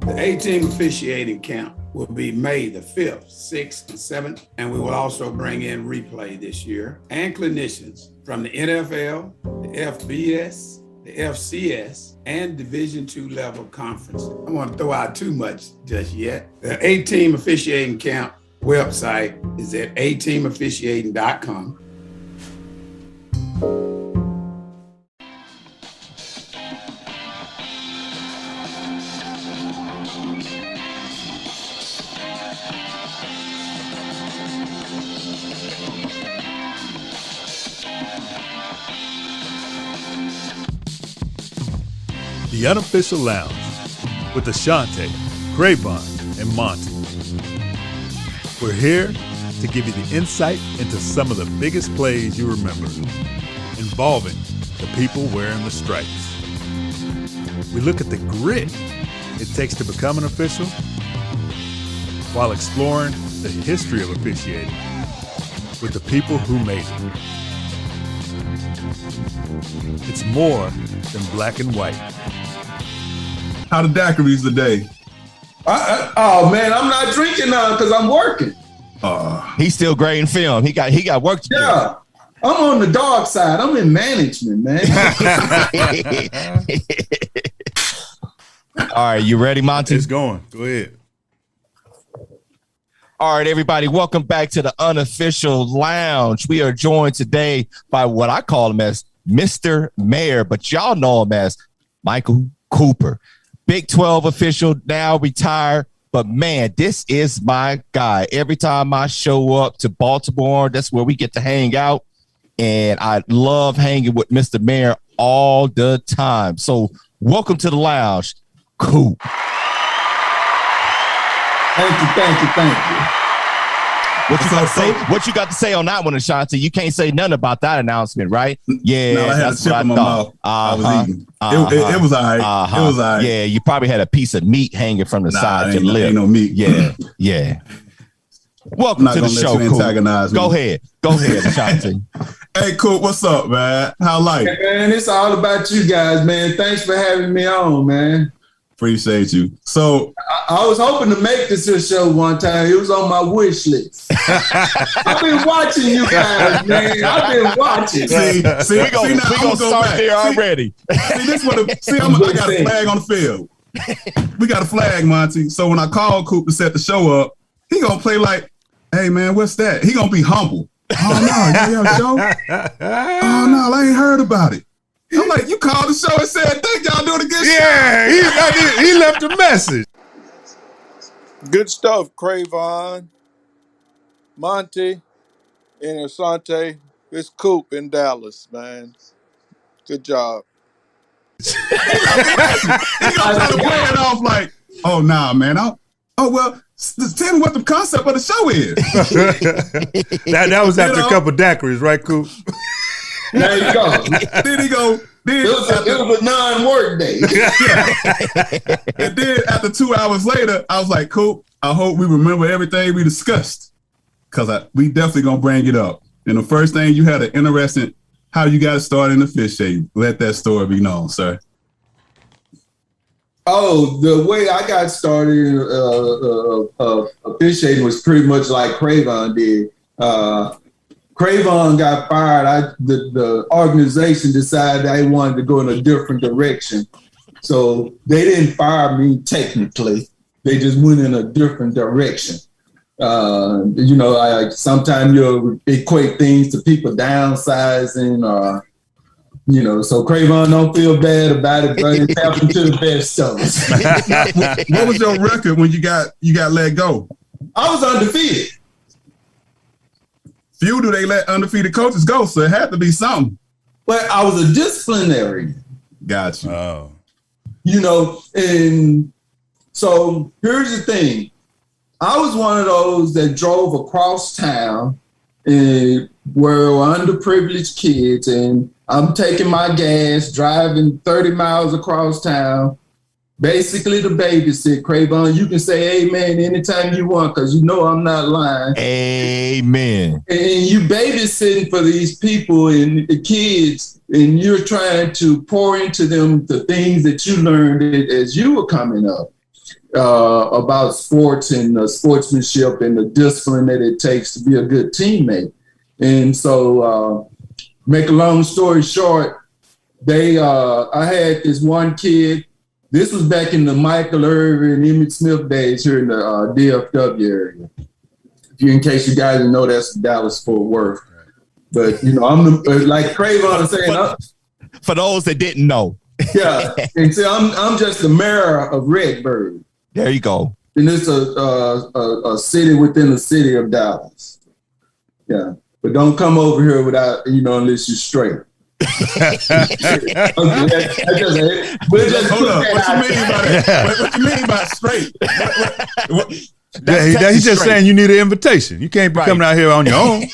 The A-team officiating camp will be May the 5th, 6th, and 7th, and we will also bring in replay this year and clinicians from the NFL, the FBS, the FCS, and Division II level conference. I don't want to throw out too much just yet. The A-team officiating camp website is at ateamofficiating.com. The Unofficial Lounge with Ashante, Cravon, and Monty. We're here to give you the insight into some of the biggest plays you remember, involving the people wearing the stripes. We look at the grit it takes to become an official while exploring the history of officiating with the people who made it. It's more than black and white. How the daiquiris today? Oh man, I'm not drinking now because I'm working. He's still grading film. He got work to do. Yeah, I'm on the dark side. I'm in management, man. All right, you ready, Monty? It's going. Go ahead. All right, everybody, welcome back to the Unofficial Lounge. We are joined today by what I call him as Mr. Mayor, but y'all know him as Michael Cooper. Big 12 official, now retired. But man, this is my guy. Every time I show up to Baltimore, that's where we get to hang out. And I love hanging with Mr. Mayor all the time. So welcome to the lounge, Coop. Thank you. What you got to say on that one, Ashanti? You can't say nothing about that announcement, right? Yeah, no, I had that's a chip what in my mouth. I was eating. It was all right. It was all right. Yeah, you probably had a piece of meat hanging from the side of your lip. Ain't no meat. Yeah. Welcome to the show, Coop. Go ahead, Ashanti. Hey, Coop, what's up, man? How life? Hey, man, it's all about you guys, man. Thanks for having me on, man. Appreciate you. So I was hoping to make this here show one time. It was on my wish list. I've been watching you guys, man. I've been watching. See, we're gonna start there already. I got a flag on the field. We got a flag, Monty. So when I call Coop to set the show up, he gonna play like, hey man, what's that? He gonna be humble. Oh no, you got a show? Oh no, I ain't heard about it. I'm like, you called the show and said, thank y'all doing a good show. Yeah, he left a message. Good stuff, Cravon, Monty, and Asante. It's Coop in Dallas, man. Good job. He gonna try to play it off like, oh nah, man. Well, tell me what the concept of the show is. that was after a couple of daiquiris, right, Coop? There you go. Then he go. It was a non-work day. And then after 2 hours later, I was like, Coop, I hope we remember everything we discussed, because we definitely gonna bring it up. And the first thing, you had an interesting how you got started in officiating. Let that story be known, sir. Oh, the way I got started officiating was pretty much like Cravon did. Cravon got fired. The organization decided they wanted to go in a different direction. So they didn't fire me technically. They just went in a different direction. Sometimes you'll equate things to people downsizing so Cravon, don't feel bad about it, but it happened to the best of us. What was your record when you got let go? I was undefeated. Few do they let undefeated coaches go, so it had to be something. But I was a disciplinary. Gotcha. Oh. And so here's the thing. I was one of those that drove across town and were underprivileged kids, and I'm taking my gas, driving 30 miles across town, basically to babysit. Cravon, you can say amen anytime you want, because you know I'm not lying. Amen. And you babysitting for these people and the kids, and you're trying to pour into them the things that you learned as you were coming up. about sports and sportsmanship and the discipline that it takes to be a good teammate. And so, make a long story short, I had this one kid. This was back in the Michael Irvin, Emmitt Smith days here in the DFW area. In case you guys didn't know, that's Dallas Fort Worth. But I'm like Cravon is saying. For those that didn't know. Yeah, and see, I'm just the mayor of Redbird. There you go. And it's a city within the city of Dallas. Yeah, but don't come over here without unless you're straight. Hold up. What you mean by straight? He's just saying you need an invitation. You can't be coming out here on your own.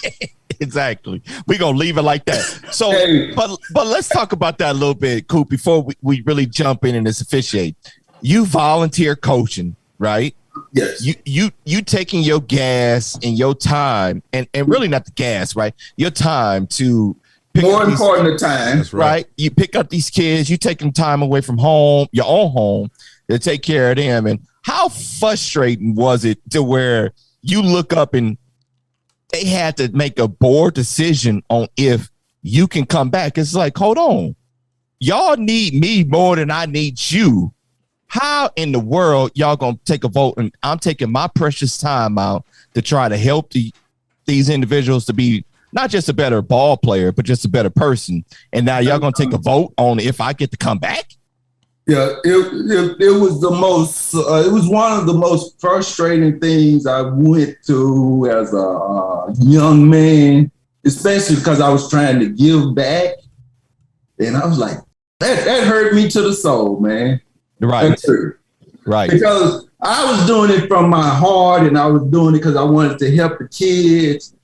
Exactly. We're going to leave it like that. So, but let's talk about that a little bit, Coop, before we really jump in and this officiate. You volunteer coaching, right? Yes. You taking your gas and your time, and really not the gas, right? Your time to pick more up important the time. That's right? You pick up these kids, you taking time away from home, your own home, to take care of them. And how frustrating was it to where you look up and they had to make a board decision on if you can come back? It's like, hold on. Y'all need me more than I need you. How in the world y'all gonna take a vote? And I'm taking my precious time out to try to help these individuals to be not just a better ball player, but just a better person. And now y'all gonna take a vote on if I get to come back? Yeah, it was the most. It was one of the most frustrating things I went through as a young man, especially because I was trying to give back, and I was like, that hurt me to the soul, man. Right, right. Because I was doing it from my heart, and I was doing it because I wanted to help the kids,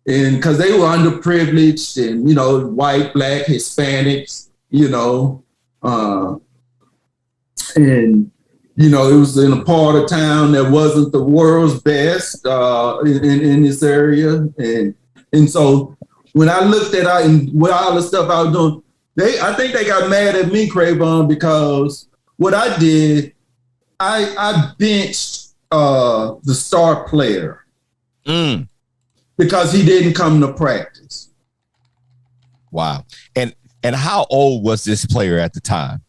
and because they were underprivileged, and white, black, Hispanics, and it was in a part of town that wasn't the world's best in this area, and so when I looked at and with all the stuff I was doing, I think they got mad at me, Cravon, because what I did, I benched the star player because he didn't come to practice. Wow, and how old was this player at the time?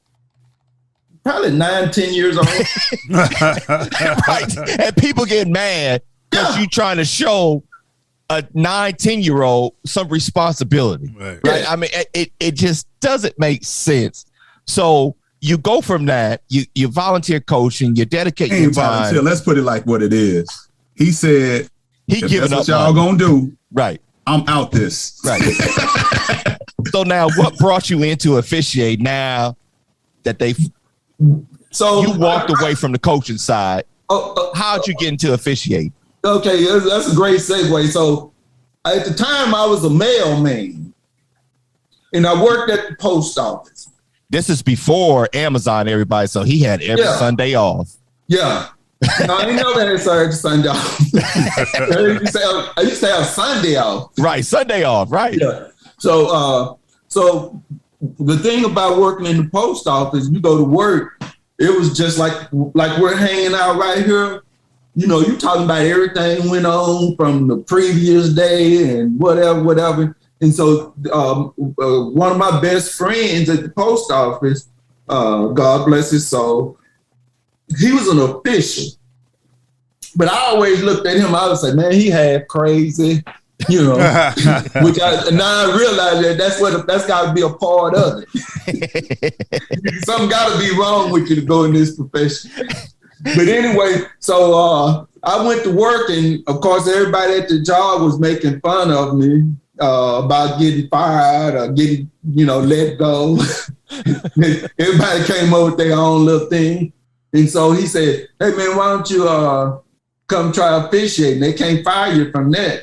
Probably 9-10 years old. Right. And people get mad because you trying to show a 9-10-year-old some responsibility. Right. I mean, it just doesn't make sense. So you go from that, you volunteer coaching, you dedicate your time. Volunteer. Let's put it like what it is. He said, he giving up what y'all gonna do. Right. I'm out this. Right. So now what brought you into officiate now that so you walked away from the coaching side? How'd you get into officiate? Okay, that's a great segue. So at the time I was a mailman and I worked at the post office. This is before Amazon, everybody. So he had every Sunday off. Yeah. No, I didn't know that it's Sunday off. I used to have Sunday off. Right, Sunday off, right. Yeah. So the thing about working in the post office, you go to work, it was just like we're hanging out right here. You talking about everything went on from the previous day and whatever. And so one of my best friends at the post office, God bless his soul, he was an official. But I always looked at him, I would say, man, he half crazy. Which now I realize that's got to be a part of it. Something got to be wrong with you to go in this profession. But anyway, so I went to work, and of course, everybody at the job was making fun of me about getting fired or getting, let go. Everybody came up with their own little thing, and so he said, "Hey man, why don't you come try officiating? They can't fire you from that."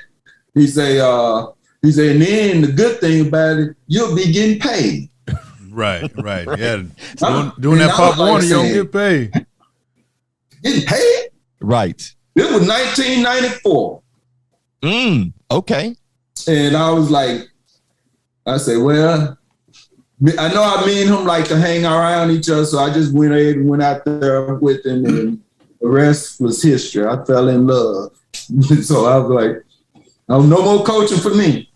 He said, and then the good thing about it, you'll be getting paid. Right. Yeah. Doing that Pop Warner, you don't get paid. Getting paid? Right. It was 1994. Okay. And I was like, I said, well, I know me and him like to hang around each other, so I just went out there with him, and The rest was history. I fell in love. So I was like, oh, no more coaching for me.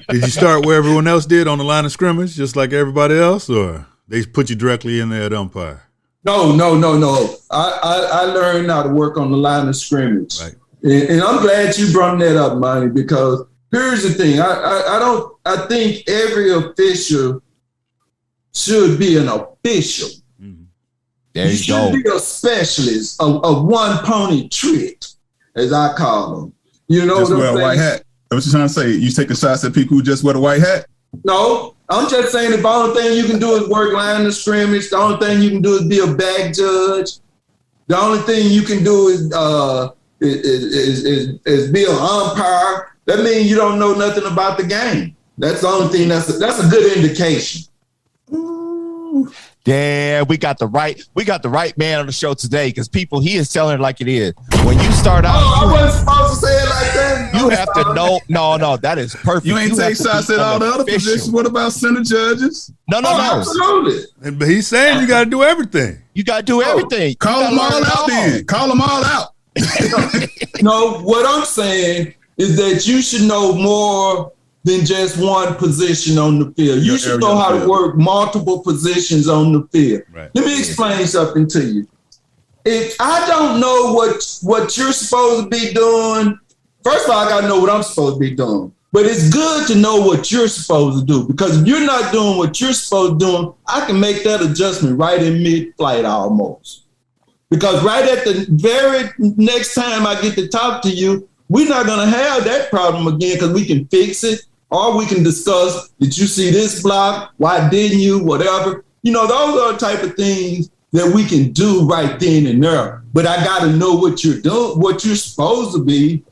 Did you start where everyone else did on the line of scrimmage, just like everybody else, or they put you directly in there at umpire? No. I learned how to work on the line of scrimmage. Right. And I'm glad you brought that up, Monty, because here's the thing. I think every official should be an official. Mm-hmm. There you should go. be a specialist, a one pony trick, as I call them. You know Just what wear I'm a white saying? hat. That's what you're trying to say. You taking shots at people who just wear the white hat? No, I'm just saying the only thing you can do is work line of scrimmage. The only thing you can do is be a back judge. The only thing you can do is be an umpire. That means you don't know nothing about the game. That's the only thing. That's a good indication. Yeah, we got the right man on the show today because he is telling it like it is. When you start out, I wasn't supposed to say it like that. You have to know. No, that is perfect. You ain't take shots at all the other positions. What about center judges? No. Absolutely. But he's saying you got to do everything. You got to do everything. Call them all out then. Call them all out. No, what I'm saying is that you should know more than just one position on the field. You should know how to work multiple positions on the field. Right. Let me explain something to you. If I don't know what you're supposed to be doing, first of all, I got to know what I'm supposed to be doing. But it's good to know what you're supposed to do, because if you're not doing what you're supposed to do, I can make that adjustment right in mid-flight almost. Because right at the very next time I get to talk to you, we're not going to have that problem again because we can fix it. Or we can discuss, did you see this block? Why didn't you? Whatever. You know, those are the type of things that we can do right then and there. But I got to know what you're doing, what you're supposed to be,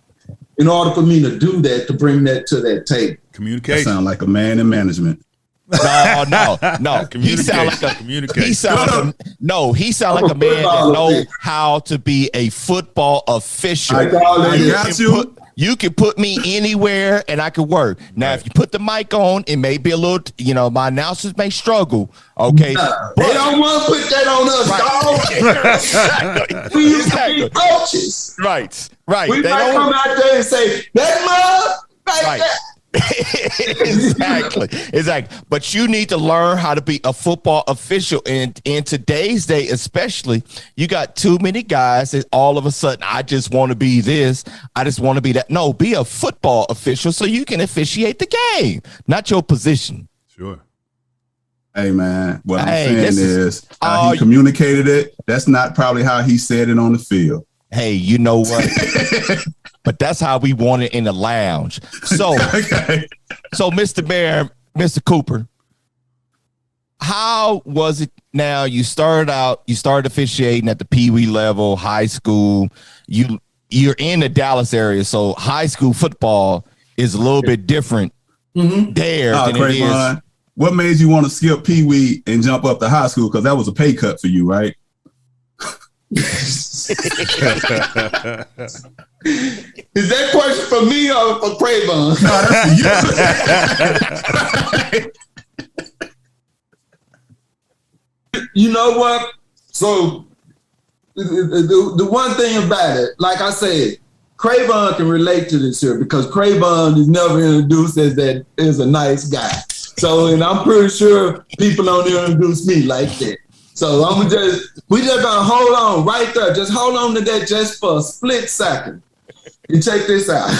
in order for me to do that, to bring that to that table. Communication. That sound like a man in management. No. He sound like a communication. He sound like a man that knows how to be a football official. I got you. You can put me anywhere and I can work. Now, if you put the mic on, it may be a little, my announcers may struggle. Okay. They don't want to put that on us, dog. Exactly. We used to be coaches. Right. We might come out there and say, that mug, like that. Exactly. But you need to learn how to be a football official. And in today's day, especially, you got too many guys that all of a sudden, I just want to be this. I just want to be that. No, be a football official so you can officiate the game, not your position. Sure. Hey, man, what I'm saying is how he you communicated it. That's not probably how he said it on the field. Hey, you know what? But that's how we want it in the lounge. So, so Mr. Mayor, Mr. Cooper, how was it now? You started officiating at the Pee Wee level, high school. You're in the Dallas area, so high school football is a little bit different there than it is. What made you want to skip Pee Wee and jump up to high school? Because that was a pay cut for you, right? Is that question for me or for Cravon? No, that's for you. You know what? So the one thing about it, like I said, Cravon can relate to this here because Cravon is never introduced as that is a nice guy. So, and I'm pretty sure people don't introduce me like that. So we just gonna hold on right there. Just hold on to that just for a split second. And check this out.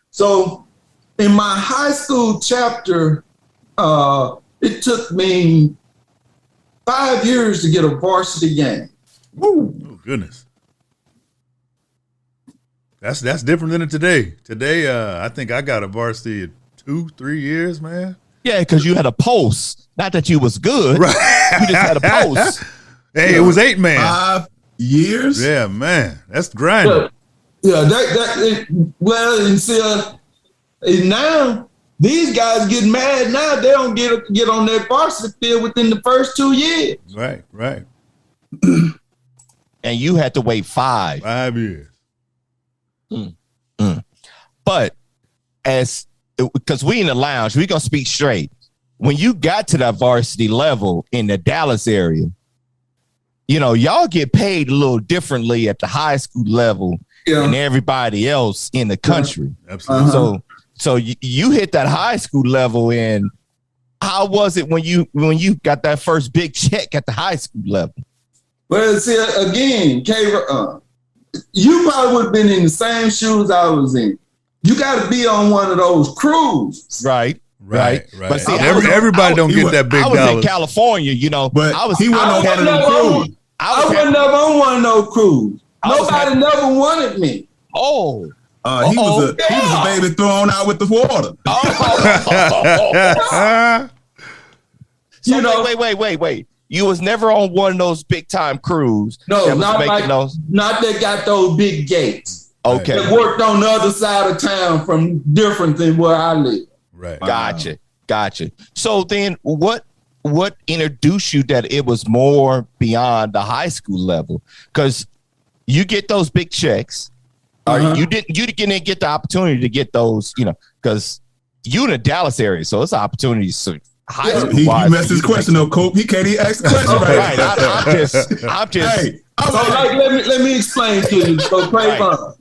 So in my high school chapter, it took me 5 years to get a varsity game. Woo. Oh, goodness. That's different than today. Today, I think I got a varsity in 2-3 years, man. Yeah, because you had a post. Not that you was good. Right. You just had a post. Hey, it was 8-man. 5 years? Yeah, man. That's grinding. Yeah, and see, and now these guys get mad now. They don't get on that varsity field within the first 2 years. Right. And you had to wait 5. 5 years. But because we in the lounge, we gonna speak straight. When you got to that varsity level in the Dallas area, y'all get paid a little differently at the high school level than everybody else in the country. Absolutely. So you hit that high school level, and how was it when you got that first big check at the high school level? Well, see, again, you probably would have been in the same shoes I was in. You got to be on one of those cruises. Right. But see, everybody don't get that big dollar. I was in California, but he wasn't on one of those cruises. I wasn't never on one of those cruises. Nobody never wanted me. Oh. He was a baby thrown out with the water. Wait. You was never on one of those big time crews. No, not that got those big gates. Okay. That worked on the other side of town from different than where I live. Right. Gotcha. So then what introduced you that it was more beyond the high school level? Because you get those big checks. You didn't get the opportunity to get those, because you in the Dallas area, so it's opportunities. So high school. He messed his question up, Coop. He can't even ask the question right. I'm just. Hey, let me explain to you. So Craven,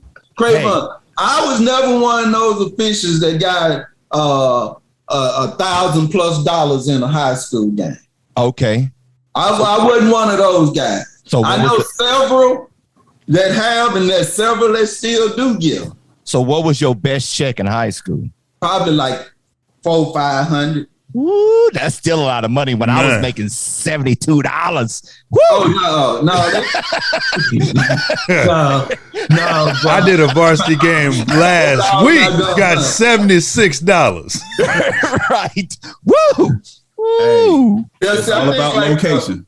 I was never one of those officials that got $1,000+ in a high school game. Okay. I wasn't one of those guys. So I know several that have, and there's several that still do give. So what was your best check in high school? Probably like $400-500. Woo, that's still a lot of money when I was making $72. Woo! Oh, no. No. I did a varsity game last week. Got $76. Right. Woo! Woo! It's all about location.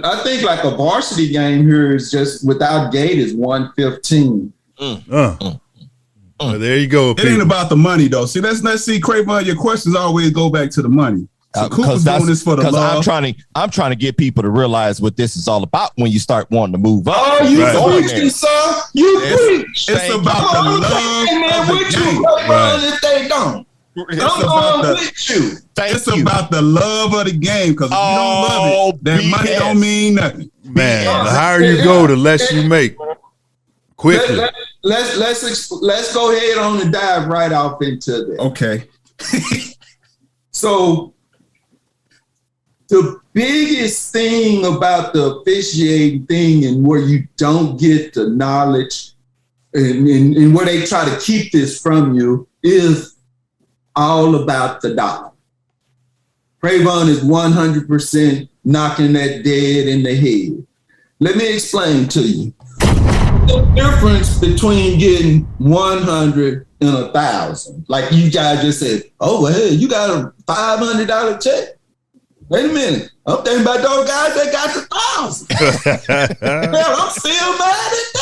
I think like a varsity game here is just without gate is $115. Well, there you go. It ain't about the money though. See, let's see, Craven. Your questions always go back to the money. So Coop's doing this for the love. I'm trying to get people to realize what this is all about when you start wanting to move up. Oh, you preaching, sir. You preach. It's about the love of the game. If they don't. I'm going with you. It's about the love of the game, because if you don't love it, that money don't mean nothing. Man, the higher you go, the less you make. Quickly. Let's go ahead on and dive right off into that. Okay. So the biggest thing about the officiating thing and where you don't get the knowledge and where they try to keep this from you is all about the dollar. Craven is 100% knocking that dead in the head. Let me explain to you. The difference between getting 100 and 1,000. Like you guys just said, oh, well, hey, you got a $500 check. Wait a minute. I'm thinking about those guys that got the 1,000. Hell, I'm still mad at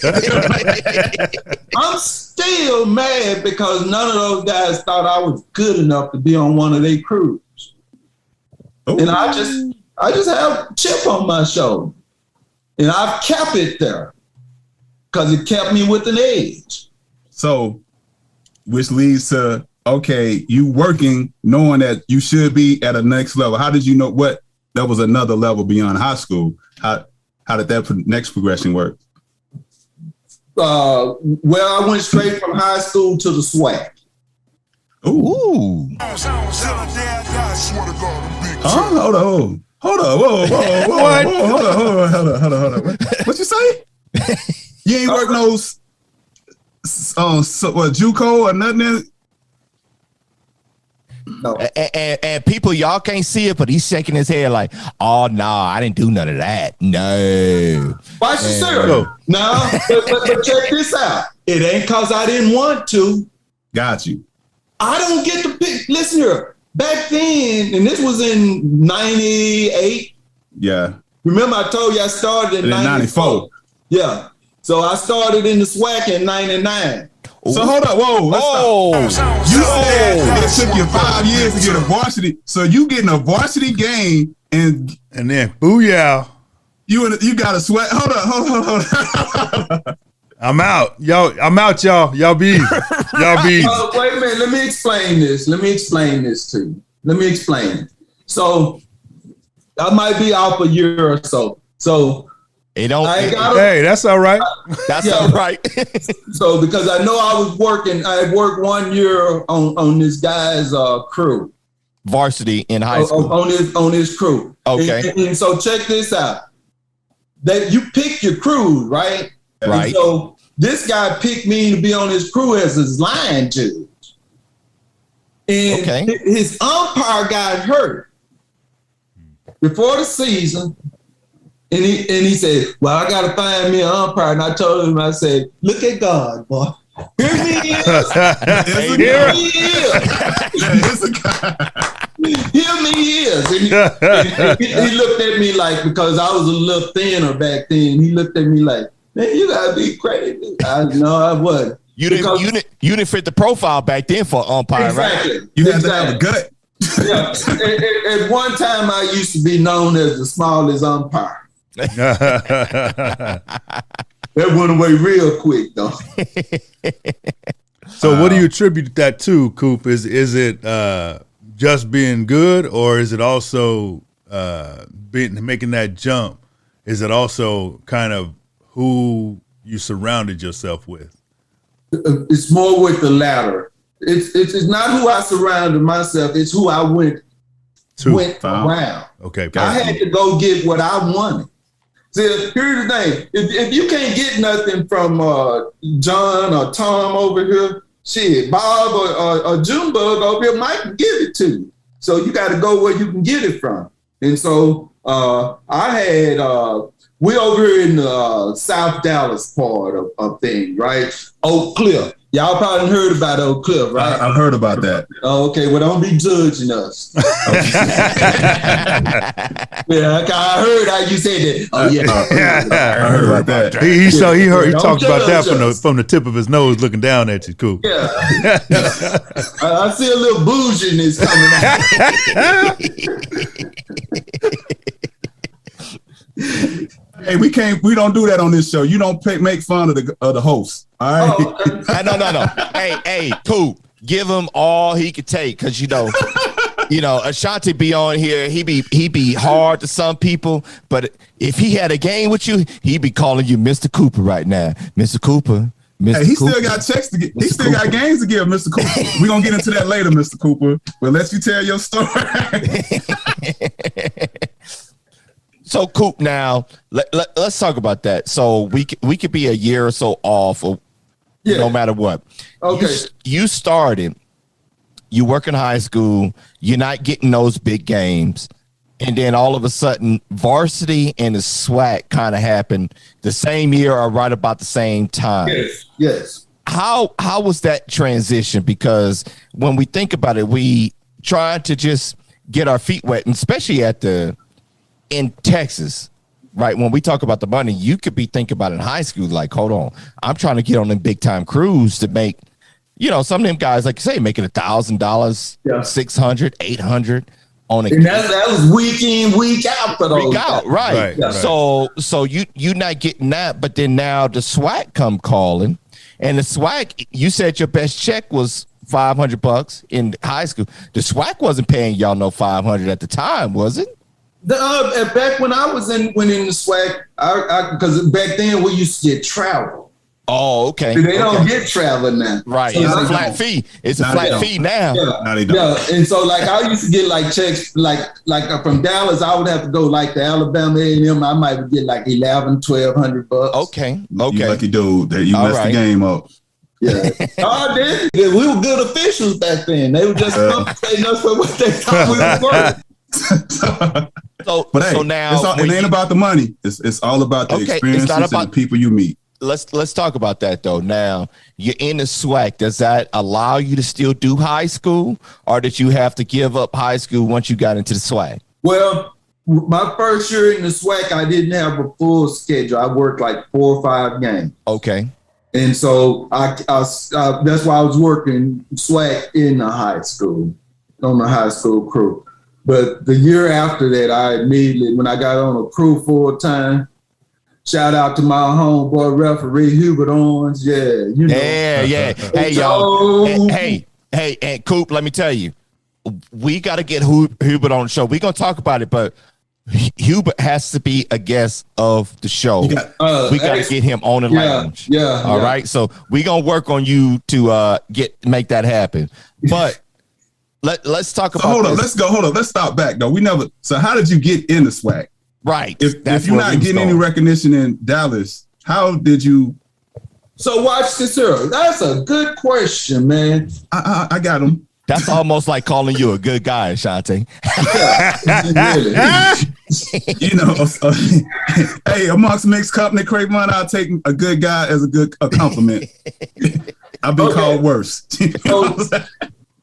that. I'm still mad because none of those guys thought I was good enough to be on one of their crews. Ooh. And I just have a chip on my shoulder. And I've kept it there because it kept me with an edge. So, which leads to, okay, you working knowing that you should be at a next level. How did you know what that was another level beyond high school? How did that next progression work? Well, I went straight from high school to the SWAC. Ooh. Hold on. Whoa. Hold on. What you say? You ain't work no JUCO or nothing? No. And people, y'all can't see it, but he's shaking his head like, oh, no, I didn't do none of that. No. Why you serious? No, but check this out. It ain't because I didn't want to. Got you. I don't get to pick. Listen here. Back then, and this was in 98. Yeah. Remember I told you I started in 94. Yeah. So I started in the SWAC in 99. So hold up, let's stop. You said it took you 5 years to get a varsity. So you getting a varsity game and then booyah. You got a sweat. Hold up. I'm out. Y'all be easy. Wait a minute. Let me explain this to you. So I might be off a year or so. So it don't. Hey, that's all right. That's all right. So because I know I worked 1 year on this guy's crew. Varsity in high school. On his crew. Okay. And so check this out. That you pick your crew, right? Right. And so this guy picked me to be on his crew as his line judge. And his umpire got hurt before the season. And he said, well, I got to find me an umpire. And I told him, I said, look at God, boy. Here he is. Here he is. Here he is. And he looked at me like, because I was a little thinner back then, he looked at me like, man, you got to be crazy. I know I wasn't. You didn't fit the profile back then for umpire, exactly. right? You had to have a gut. Yeah. At one time, I used to be known as the smallest umpire. That went away real quick, though. So what do you attribute that to, Coop? Is it just being good, or is it also making that jump? Is it also kind of who you surrounded yourself with? It's more with the latter. It's not who I surrounded myself. It's who I went around. Okay, I had to go get what I wanted. See, here's the thing. If you can't get nothing from John or Tom over here, shit, Bob or Junebug over here might give it to you. So you got to go where you can get it from. And so I had, we over here in the South Dallas part of things, right? Oak Cliff. Y'all probably heard about Oak Cliff, right? I've heard about that. Okay, well, don't be judging us. Yeah, I heard how you said that. Oh, yeah. I heard about that. He talked about that from the tip of his nose looking down at you, Coop. Yeah. I see a little bouginess coming out. Hey, we don't do that on this show. You don't make fun of the host. All right. Oh, okay. No. Hey, Coop, give him all he could take, because Ashanti be on here. He be hard to some people, but if he had a game with you, he'd be calling you Mr. Cooper right now, Mr. Cooper. Hey, he still got checks to get. He still got games to give, Mr. Cooper. We're gonna get into that later, Mr. Cooper. But let you tell your story. So Coop, now let's talk about that. So we could be a year or so off, no matter what. Okay. You started. You work in high school. You're not getting those big games, and then all of a sudden, varsity and the SWAC kind of happened the same year or right about the same time. Yes. How was that transition? Because when we think about it, we try to just get our feet wet, and especially in Texas, right? When we talk about the money, you could be thinking about in high school, like, hold on, I'm trying to get on them big time crews to make, some of them guys, like you say, making $1,000, $600, $800 on a. And that was week in, week out for those. Week out, right. Yeah. So you not getting that, but then now the SWAC come calling, and the SWAC, you said your best check was $500 in high school. The SWAC wasn't paying y'all no $500 at the time, was it? Back when I was in the SWAC, because back then we used to get travel. Oh, okay. They don't get travel now. Right. So it's a flat fee. It's a flat fee now. Yeah. And so like I used to get like checks like from Dallas, I would have to go like to Alabama A&M. I might get like $1,200. Okay. You lucky dude that you messed the game up. Yeah. We were good officials back then. They were just compensating us for what they thought we were worth. So now it ain't about the money. It's all about the experiences and the people you meet. Let's talk about that though. Now you're in the SWAC. Does that allow you to still do high school, or did you have to give up high school once you got into the SWAC? Well, my first year in the SWAC, I didn't have a full schedule. I worked like 4 or 5 games. Okay. And so that's why I was working SWAC in the high school, on the high school crew. But the year after that, I immediately, when I got on a crew full time, shout out to my homeboy referee Hubert Owens. Yeah, Yeah. Hey, y'all. Hey, and Coop, let me tell you, we got to get Hubert on the show. We're gonna talk about it, but Hubert has to be a guest of the show. We got to get him on the lounge. All right. So we're gonna work on you to make that happen. But let's talk about. Hold on. Let's stop back though. So how did you get in the SWAC? Right. If you're not getting any recognition in Dallas, how did you? So watch this here. That's a good question, man. I got him. That's almost like calling you a good guy, Ashante. Hey, amongst mixed company, Craven, I'll take a good guy as a compliment. I've been called worse.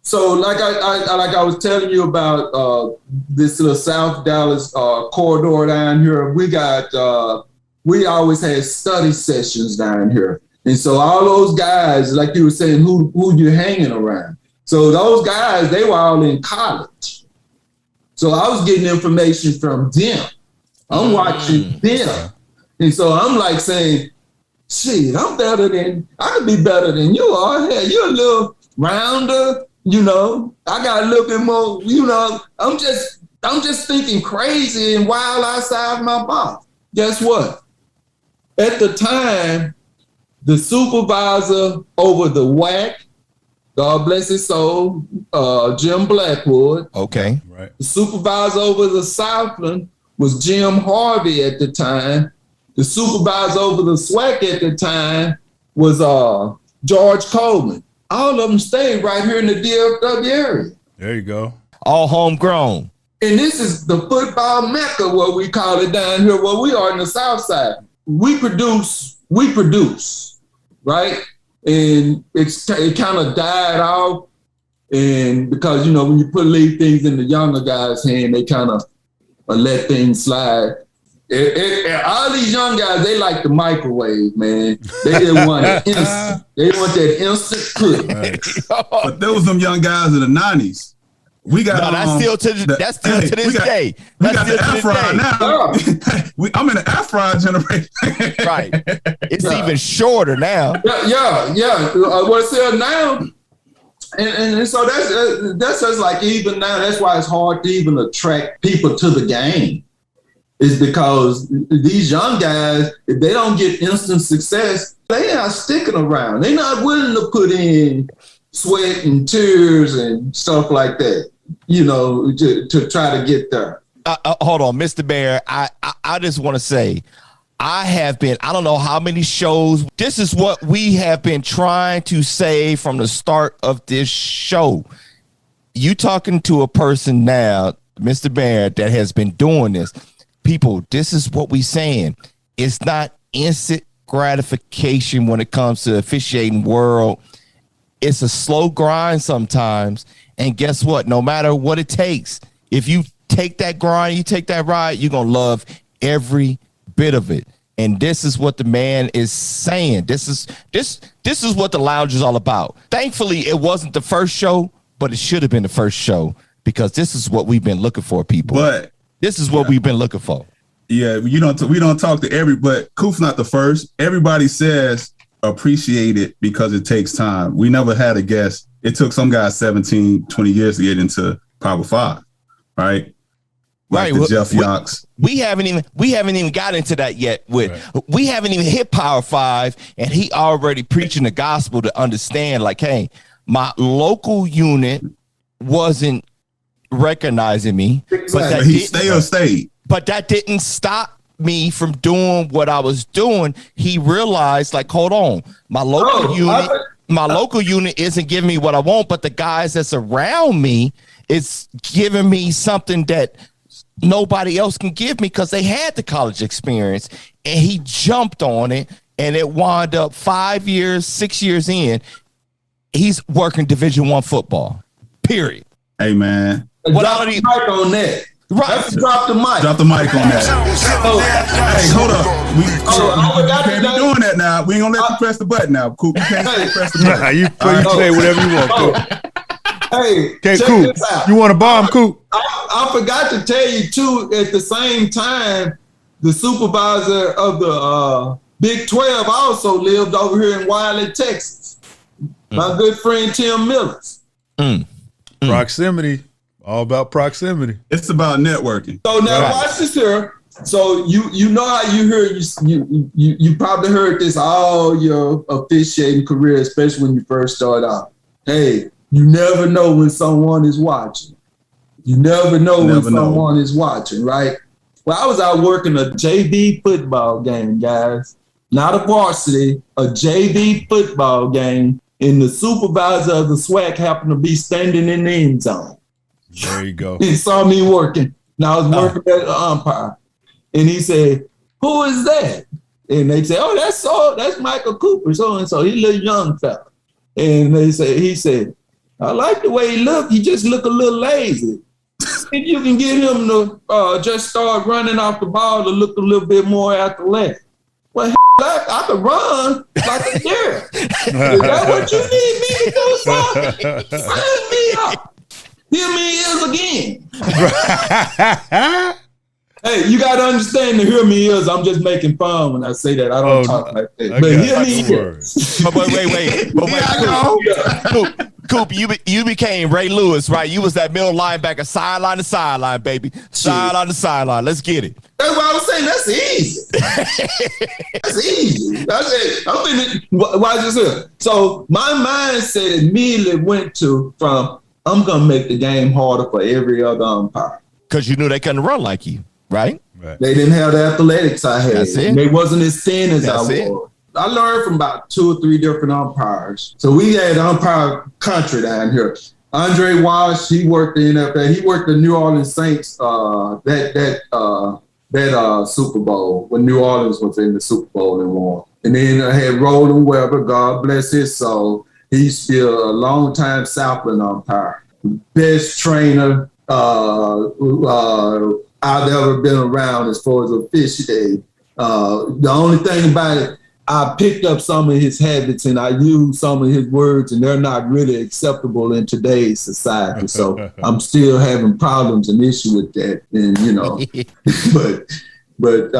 So like I was telling you about this little South Dallas corridor down here, we always had study sessions down here. And so all those guys, like you were saying, who you're hanging around. So those guys, they were all in college. So I was getting information from them. I'm watching them. And so I'm like saying, shit, I could be better than you are. Hey, you're a little rounder, I got a little bit more, I'm just thinking crazy and wild outside my box. Guess what? At the time, the supervisor over the WAC, God bless his soul, Jim Blackwood. Okay. Right. The supervisor over the Southland was Jim Harvey at the time. The supervisor over the SWAC at the time was George Coleman. All of them stayed right here in the DFW area. There you go. All homegrown. And this is the football mecca, what we call it down here, where we are in the South Side. We produce, right? And it kind of died off. And because, when you leave things in the younger guys' hand, they kind of let things slide. All these young guys, they like the microwave, man. They didn't want it instant. They want that instant cook. Right. But there was some young guys in the 90s. We got that's still to this day. We got the Afro now. I'm in the Afro generation. Right. It's even shorter now. Yeah. What's there now? And so that's just like even now. That's why it's hard to even attract people to the game. Is because these young guys, if they don't get instant success, they are sticking around. They're not willing to put in sweat and tears and stuff like that, to try to get there. Hold on, Mr. Bear. I just want to say, I don't know how many shows. This is what we have been trying to say from the start of this show. You talking to a person now, Mr. Bear, that has been doing this. People, this is what we saying. It's not instant gratification when it comes to the officiating world. It's a slow grind sometimes. And guess what? No matter what it takes, if you take that grind, you take that ride, you're going to love every bit of it. And this is what the man is saying. This is what the lounge is all about. Thankfully, it wasn't the first show, but it should have been the first show because this is what we've been looking for, people. But this is what we've been looking for. Yeah, we don't talk to but Coop's not the first. Everybody says appreciate it because it takes time. We never had a guest. It took some guys 17, 20 years to get into Power 5, right? Like the Jeff Yocks. We haven't even got into that yet. We haven't even hit Power 5, and he already preaching the gospel to understand, like, hey, my local unit wasn't recognizing me, but he stayed. But that didn't stop me from doing what I was doing. He realized, like, hold on, my local unit isn't giving me what I want, but the guys that's around me is giving me something that nobody else can give me because they had the college experience. And he jumped on it, and it wound up 5 years, 6 years in. He's working Division I football. Period. Hey, man. Drop the mic on that. Right. Let's drop the mic. Drop the mic on that. Hey, hold up. We can't be doing that now. We ain't gonna let you press the button now, Coop. You can't press the button. You say whatever you want, Coop. Hey, okay, check Coop. this out. You want a bomb, Coop? I forgot to tell you too. At the same time, the supervisor of the Big 12 also lived over here in Wiley, Texas. My good friend Tim Millers. Proximity. All about proximity. It's about networking. So now watch this here. So you know how you heard you probably heard this all your officiating career, especially when you first start out. Hey, you never know when someone is watching. You never know when someone is watching, right? Well, I was out working a JV football game, guys. Not a varsity, a JV football game, and the supervisor of the SWAC happened to be standing in the end zone. There you go. He saw me working. And I was working at the umpire. And he said, "Who is that?" And they said, "Oh, that's Michael Cooper, so and so. He's a little young fella." And he said, "I like the way he look. He just look a little lazy. If you can get him to just start running off the ball to look a little bit more athletic." Well, I could run like a deer. Is that what you need me to do, son? Sign me up. Hear me is again. Hey, you got to understand the hear me is. I'm just making fun when I say that. I don't talk like that. But hear me is. Wait. Coop, you became Ray Lewis, right? You was that middle linebacker, sideline to sideline, baby. Sideline to sideline. Let's get it. That's what I was saying. That's easy. That's easy. That's it. I'm thinking, watch this here. So my mindset immediately went from, I'm going to make the game harder for every other umpire. Because you knew they couldn't run like you, right? They didn't have the athletics I had. That's it. They wasn't as thin as I was. I learned from about 2 or 3 different umpires. So we had umpire country down here. Andre Walsh, he worked the NFL. He worked the New Orleans Saints that Super Bowl when New Orleans was in the Super Bowl and won. And then I had Roland Weber, God bless his soul. He's still a long-time Southland umpire. Best trainer I've ever been around as far as officiating. The only thing about it, I picked up some of his habits and I use some of his words, and they're not really acceptable in today's society. So I'm still having problems and issue with that. And but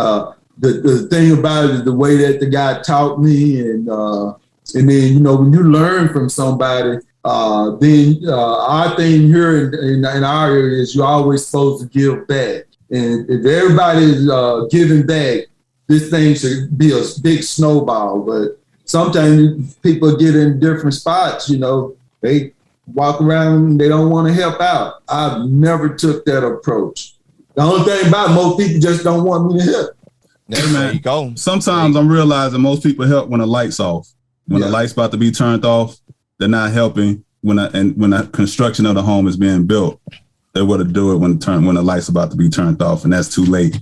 the thing about it is the way that the guy taught me, and then when you learn from somebody, then our thing here in our area is you're always supposed to give back. And if everybody's giving back, this thing should be a big snowball. But sometimes people get in different spots, they walk around, they don't want to help out. I've never took that approach. The only thing about most people just don't want me to help. There you go. Sometimes I'm realizing most people help when the light's off. When the light's about to be turned off, they're not helping when the construction of the home is being built. They would have do it when the light's about to be turned off, and that's too late.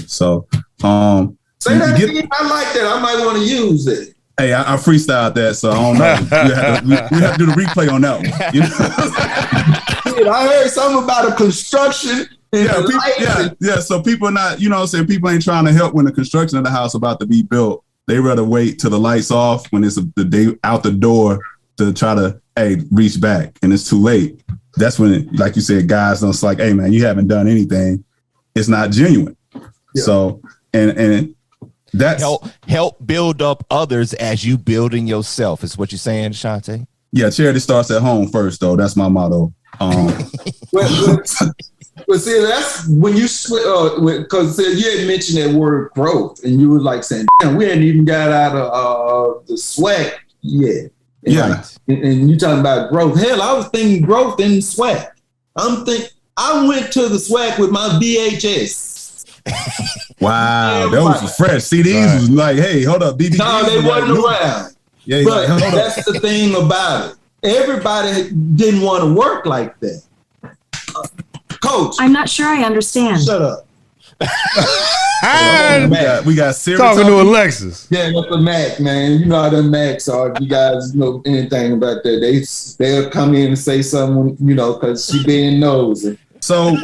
So, say that again. I like that. I might want to use it. Hey, I freestyled that, so I don't know. we have to do the replay on that one. I heard something about a construction. So people are not, people ain't trying to help when the construction of the house about to be built. They rather wait till the light's off when it's the day out the door to try to reach back, and it's too late. That's when, like you said, guys don't like, hey man, you haven't done anything. It's not genuine. Yeah. So and that's help build up others as you building yourself. Is what you're saying, Shante? Yeah, charity starts at home first, though. That's my motto. Well, see, that's when you because you had mentioned that word growth, and you were like saying, "Damn, we hadn't even got out of the SWAC yet." And you talking about growth? Hell, I was thinking growth in SWAC. I went to the SWAC with my VHS. Wow, that was fresh. CDs was like, hey, hold up, DVD. No, they wasn't around. Yeah, but that's the thing about it. Everybody didn't want to work like that. Coach, I'm not sure I understand. Shut up. we got serious talking to Alexis. Yeah, that's the Mac, man. You know how the Macs are. If you guys know anything about that, they'll come in and say something, because she being nosy. So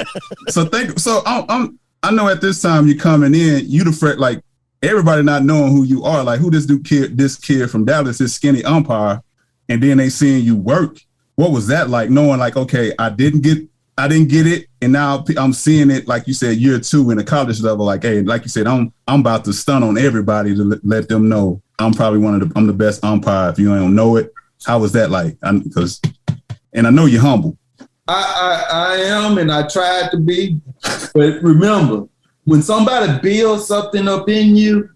I know at this time you're coming in, you the fret, like everybody not knowing who you are, like who this kid from Dallas, this skinny umpire, and then they seeing you work. What was that like, knowing like, okay, I didn't get it, and now I'm seeing it, like you said, year 2 in the college level. Like, hey, like you said, I'm about to stun on everybody to let them know I'm probably I'm the best umpire. If you don't know it, how was that like? And I know you're humble, I am, and I tried to be. But remember, when somebody builds something up in you,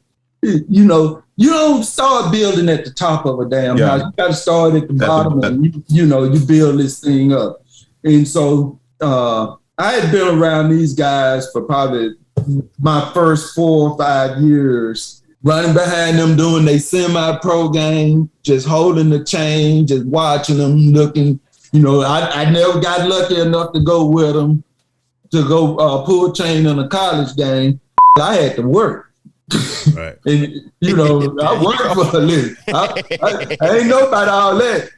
you know, you don't start building at the top of a damn house. You got to start at the bottom, and you build this thing up. And so I had been around these guys for probably my first 4 or 5 years, running behind them, doing their semi-pro game, just holding the chain, just watching them, looking. You know, I never got lucky enough to go with them to go pull chain in a college game. I had to work. Right. And, you know, I work for a living. I ain't know about all that.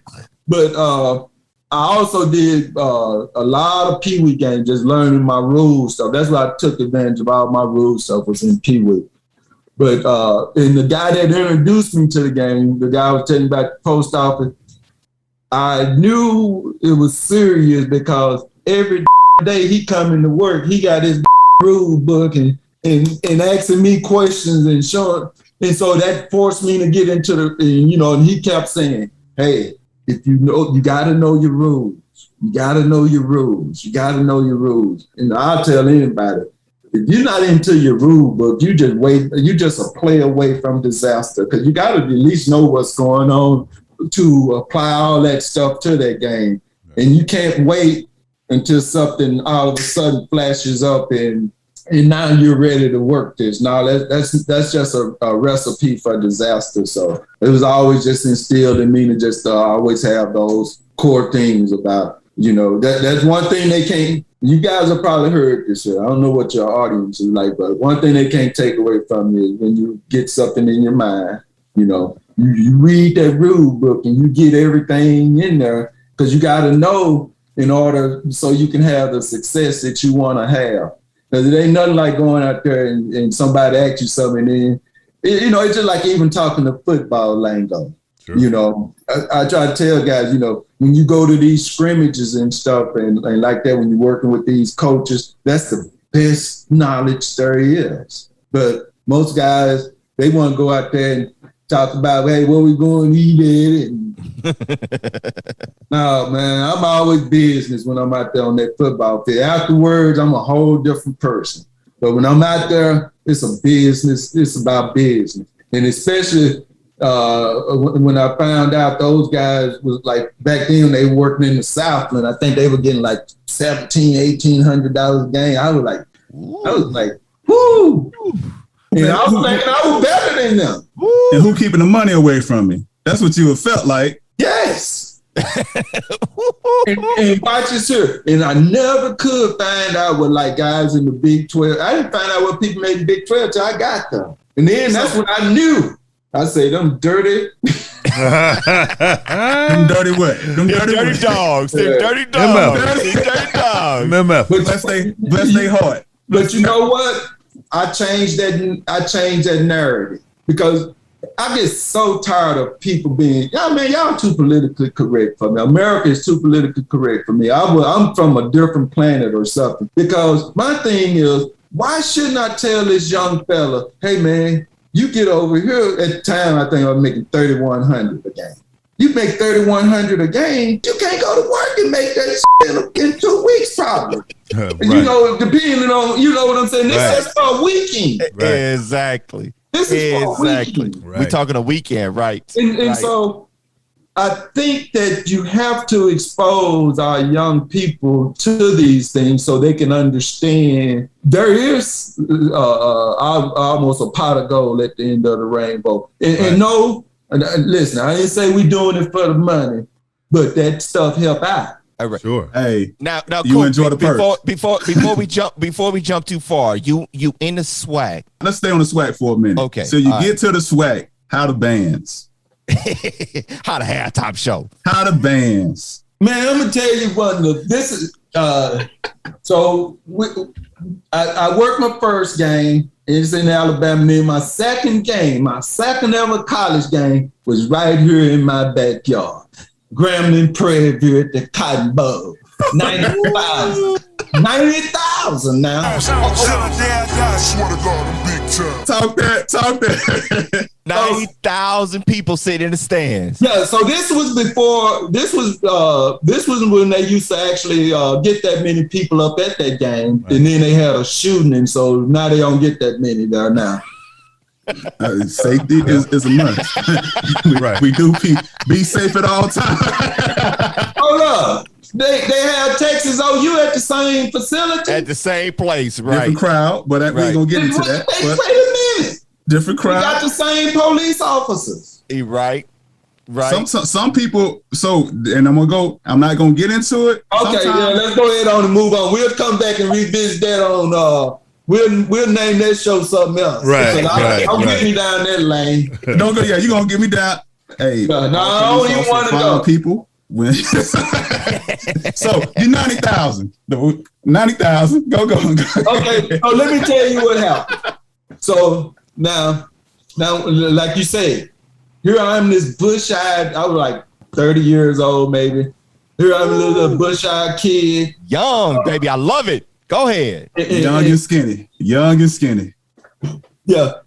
But I also did a lot of Pee Wee games, just learning my rules stuff. That's why I took advantage of all my rules stuff was in Pee Wee. But and the guy that introduced me to the game, the guy I was telling you about the post office, I knew it was serious because every day he coming to work, he got his rule book and asking me questions and showing. And so that forced me to get into and he kept saying, hey, if you know, you got to know your rules. You got to know your rules. You got to know your rules. And I'll tell anybody, if you're not into your rule book, you just a play away from disaster because you got to at least know what's going on to apply all that stuff to that game. And you can't wait until something all of a sudden flashes up and now you're ready to work this. No, that's just a recipe for disaster. So it was always just instilled in me to just always have those core things about, that's one thing they can't, you guys have probably heard this. I don't know what your audience is like, but one thing they can't take away from you is when you get something in your mind, you read that rule book and you get everything in there because you got to know in order so you can have the success that you want to have. Because it ain't nothing like going out there and somebody asks you something and it's just like even talking to football lingo. Sure. I try to tell guys, when you go to these scrimmages and stuff and like that, when you're working with these coaches, that's the best knowledge there is. But most guys, they want to go out there and talk about, hey, what we going to eat it? No, man, I'm always business when I'm out there on that football field. Afterwards, I'm a whole different person. But when I'm out there, it's a business. It's about business. And especially when I found out those guys was like, back then they were working in the Southland. I think they were getting like $1,700, $1,800 a game. I was like, whoo. And I was thinking I was better than them. And who keeping the money away from me? That's what you have felt like. Yes. and watch this here. And I never could find out what like guys in the Big 12. I didn't find out what people made the Big 12 till I got them. And then that's when I knew. I say them dirty. Them dirty what? Them dirty dogs. Them dirty dogs. Dirty dogs. Bless they heart. But you know what? I changed that narrative because I get so tired of people being, y'all too politically correct for me. America is too politically correct for me. I'm from a different planet or something. Because my thing is, why shouldn't I tell this young fella, hey man, you get over here. At the time, I think I was making $3,100 a game. You make $3,100 a game, you can't go to work and make that in 2 weeks probably. Right. Depending on, you know what I'm saying? This is for a weekend. Right. Exactly. This is for a weekend. Right. We're talking a weekend, right? And so I think that you have to expose our young people to these things so they can understand there is almost a pot of gold at the end of the rainbow. And no, listen, I didn't say we doing it for the money, but that stuff help out. All right. Sure. Hey, now, you Coop, enjoy the perks. Before we jump too far, you in the SWAC. Let's stay on the SWAC for a minute. Okay. So you get to the SWAC. How the bands? How the halftime show? How the bands? Man, I'm gonna tell you what. This is so I worked my first game. It's in Alabama. And then my second ever college game was right here in my backyard. Grambling Prairie View at the Cotton Bowl. 90,000 now. Talk that. 90,000 people sitting in the stands. Yeah, so this was when they used to actually get that many people up at that game, right. And then they had a shooting, and so now they don't get that many there now. Safety is a must. We do be safe at all times. Hold up. They have Texas OU at the same facility. At the same place, right. Different crowd, but we ain't going to get into that. Wait a minute. Different crowd. We got the same police officers. Right. Some people, and I'm not going to get into it. Okay, let's go ahead on and move on. We'll come back and revisit that on, we'll name that show something else. Right. Don't get me down that lane. Don't go, you're going to get me down. Hey. No, I don't even want to go. People. So you 90,000. 90,000. Go. Okay, so let me tell you what happened. So now, like you said, here I am, this bush-eyed. I was like 30 years old, maybe. Here I'm a little bush-eyed kid, young baby. I love it. Go ahead. Young and skinny. Yeah,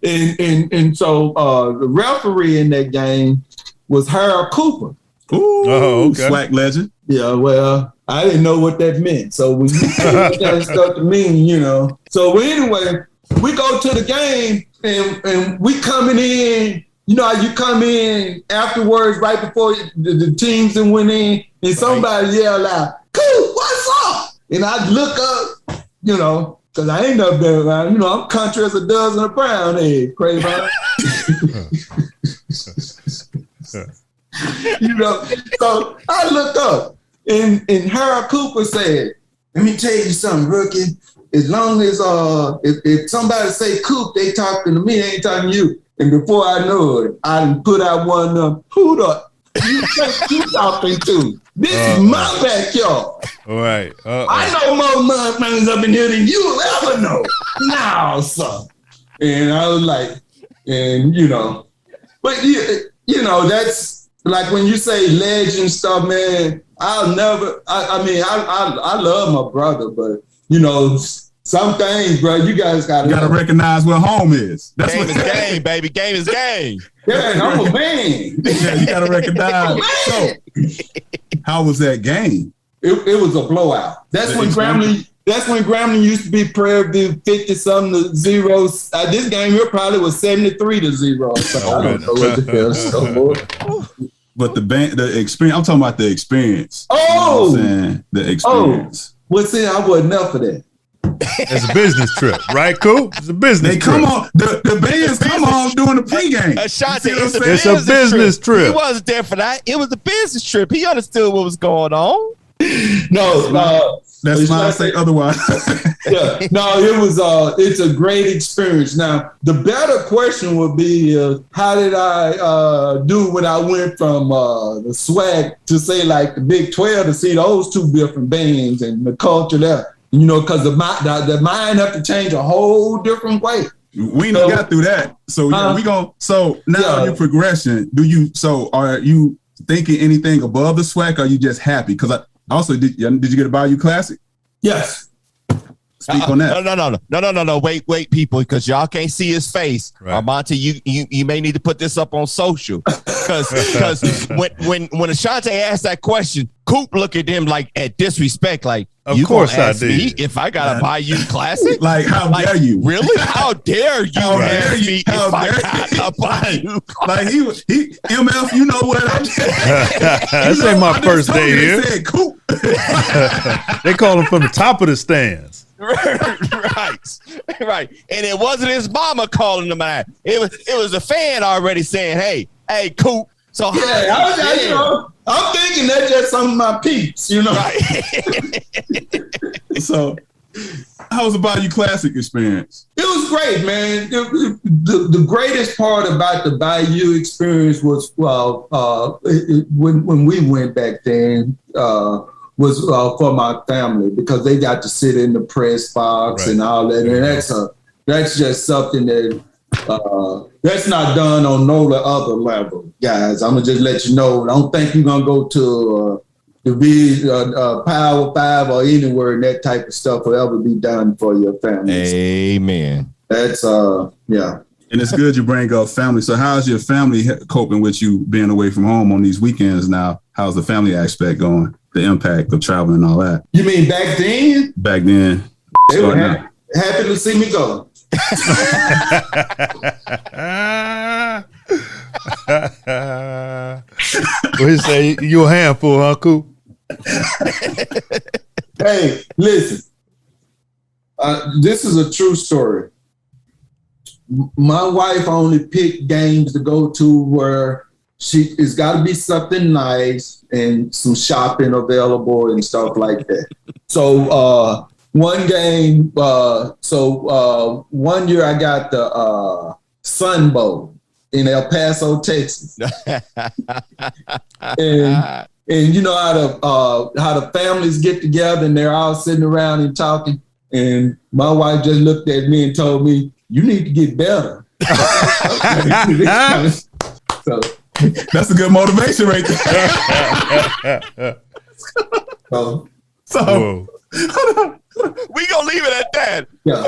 and so the referee in that game was Harold Cooper. Ooh, okay. SWAC legend. Yeah, well, I didn't know what that meant. So when you say that stuff to me, So anyway, we go to the game and we coming in. You know how you come in afterwards, right before the teams and went in, and somebody yell out, "Coop, what's up?" And I look up, because I ain't never been around. I'm country as a dozen of brown eggs, Craven. So I looked up and Harold Cooper said, "Let me tell you something, rookie. As long as if somebody say Coop, they talking to me, they ain't talking to you." And before I know it, I done put out one of them, who the you talking to? This is my backyard. All right. I know more motherfuckers up in here than you ever know. Now, son. And I was like, but that's like when you say legend stuff, man, I love my brother, but some things, bro, you guys gotta recognize what home is. That's game is game, baby. Game is game. Yeah, I'm a man. Yeah, you gotta recognize. So, how was that game? It was a blowout. That's when Grambling used to be Prairie View 50-something to 0. This game here probably was 73-0. So I don't know what the hell so But the experience, I'm talking about the experience. Oh, the experience. Well, see, I wasn't up for that. It's a business trip, right, Coop? It's a business trip. Come on, the bands come on during the pregame. It's a business trip. He wasn't there for that. It was a business trip. He understood what was going on. No, that's why I say otherwise. Yeah, no, it was. It's a great experience. Now, the better question would be, how did I do when I went from the SWAC to say like the Big 12 to see those two different bands and the culture there? Because the mind have to change a whole different way. We got through that. So we go. So now your progression. Are you thinking anything above the SWAC? Or are you just happy? Because I also did you get a Bayou Classic? Yes. Speak on that. No. Wait, people, because y'all can't see his face. Right. Monty, you may need to put this up on social. Because when Ashante asked that question, Coop looked at him like at disrespect, like, of course I ask did. Me if I gotta buy you Classic? Like, how dare you? Really? How dare you ask me if I gotta buy you Classic? Like he MF, you know what I did? This ain't my first day here. They said Coop. They call him from the top of the stands. Right. And it wasn't his mama calling him out. It was a fan already saying, hey, Coop. So I'm thinking that's just some of my peeps, Right. So, how was the Bayou Classic experience? It was great, man. The greatest part about the Bayou experience was, when we went back then, was for my family, because they got to sit in the press box and all that, and that's just something that that's not done on no other level, guys. I'm gonna just let you know. I don't think you're gonna go to the Power 5 or anywhere and that type of stuff will ever be done for your family. Amen. That's And it's good you bring up family. So how's your family coping with you being away from home on these weekends now? How's the family aspect going? The impact of traveling and all that? You mean back then? Back then. They were happy to see me go. What you say? You a handful, huh, Coop? Hey, listen. This is a true story. My wife only picked games to go to where it's got to be something nice and some shopping available and stuff like that. So one game, one year I got the Sun Bowl in El Paso, Texas. and you know how the families get together and they're all sitting around and talking. And my wife just looked at me and told me, "You need to get better." So that's a good motivation right there. So we gonna leave it at that. Yeah.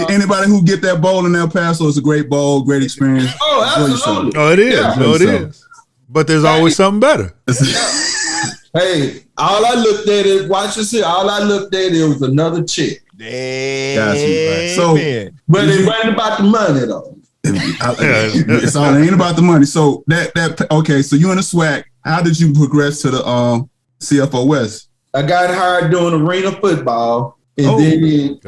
Anybody who get that bowl in El Paso, is a great bowl, great experience. Oh, absolutely. Oh, it is. Yeah. No, it is. But there's always something better. Hey, all I looked at it, watch this here. All I looked at it was another chick. Damn. So, but it wasn't about the money though. It's all, it ain't about the money. So okay. So you in the SWAC. How did you progress to the CFO West? I got hired doing arena football, and then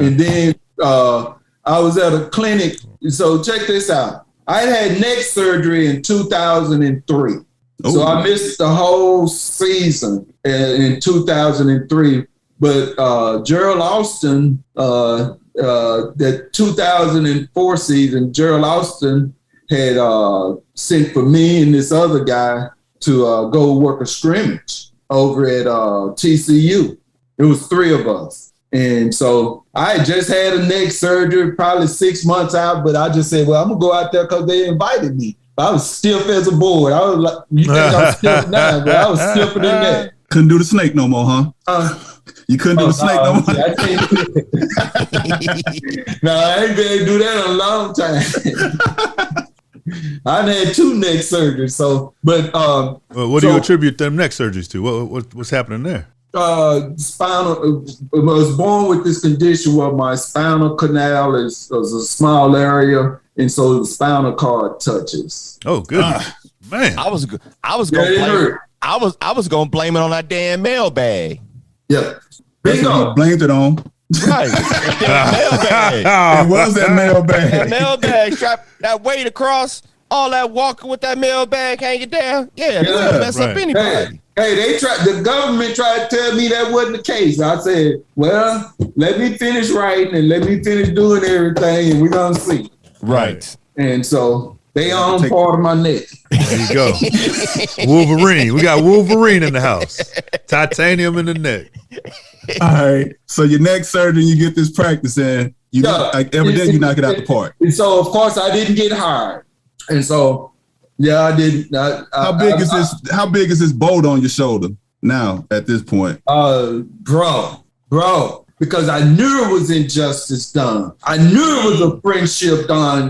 I was at a clinic. So check this out. I had neck surgery in 2003. So I missed the whole season in 2003. But Gerald Austin, that 2004 season, Gerald Austin had sent for me and this other guy to go work a scrimmage over at TCU. It was 3 of us. And so I had just had a neck surgery, probably 6 months out, but I just said, well, I'm going to go out there because they invited me. I was stiff as a board. I was like, you think I was stiff now, but I was stiffer than that. Couldn't do the snake no more, huh? You couldn't do the snake no more? No, I ain't been able to do that in a long time. I had 2 neck surgeries. So, but what do you attribute them neck surgeries to? What's happening there? Spinal. I was born with this condition where my spinal canal is a small area, and so the spinal cord touches. Oh, goodness, man! I was gonna blame it on that damn mailbag. Yeah, bingo. Blamed it on. Right, mailbag. It was that mailbag. That mailbag strap, that weight across, all that walking with that mailbag hanging down. Yeah, mess up anybody. Hey, the government tried to tell me that wasn't the case. I said, well, let me finish writing and let me finish doing everything, and we're gonna see. Right. And so they own part of my neck. There you go. Wolverine. We got Wolverine in the house. Titanium in the neck. All right. So your neck surgery, you get this practice in. Every day you knock it out the park. And so, of course, I didn't get hired. And so, yeah, I didn't. How big is this bolt on your shoulder now at this point? Bro. Because I knew it was injustice done. I knew it was a friendship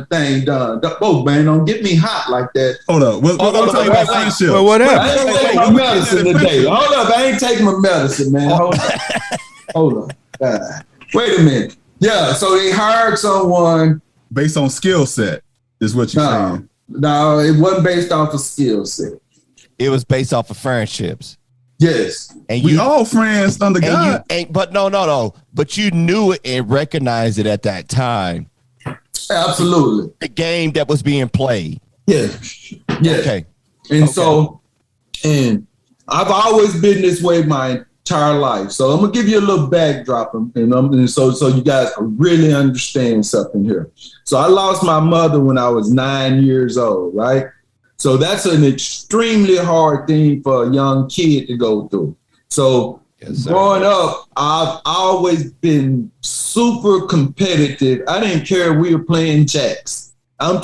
thing done. Oh, man, don't get me hot like that. Hold up. We'll talk about friendship. Well, what happened? I ain't taking my medicine today. Hold up. I ain't taking my medicine, man. Hold up. Wait a minute. Yeah, so they hired someone. Based on skill set, is what you're saying. No, it wasn't based off of skill set. It was based off of friendships. Yes. And we all friends under God. But no. But you knew it and recognized it at that time. Absolutely. The game that was being played. Yeah. Okay. And I've always been this way my entire life. So I'm gonna give you a little backdrop, and so you guys can really understand something here. So I lost my mother when I was 9 years old, right? So that's an extremely hard thing for a young kid to go through. So growing up, I've always been super competitive. I didn't care if we were playing jacks. I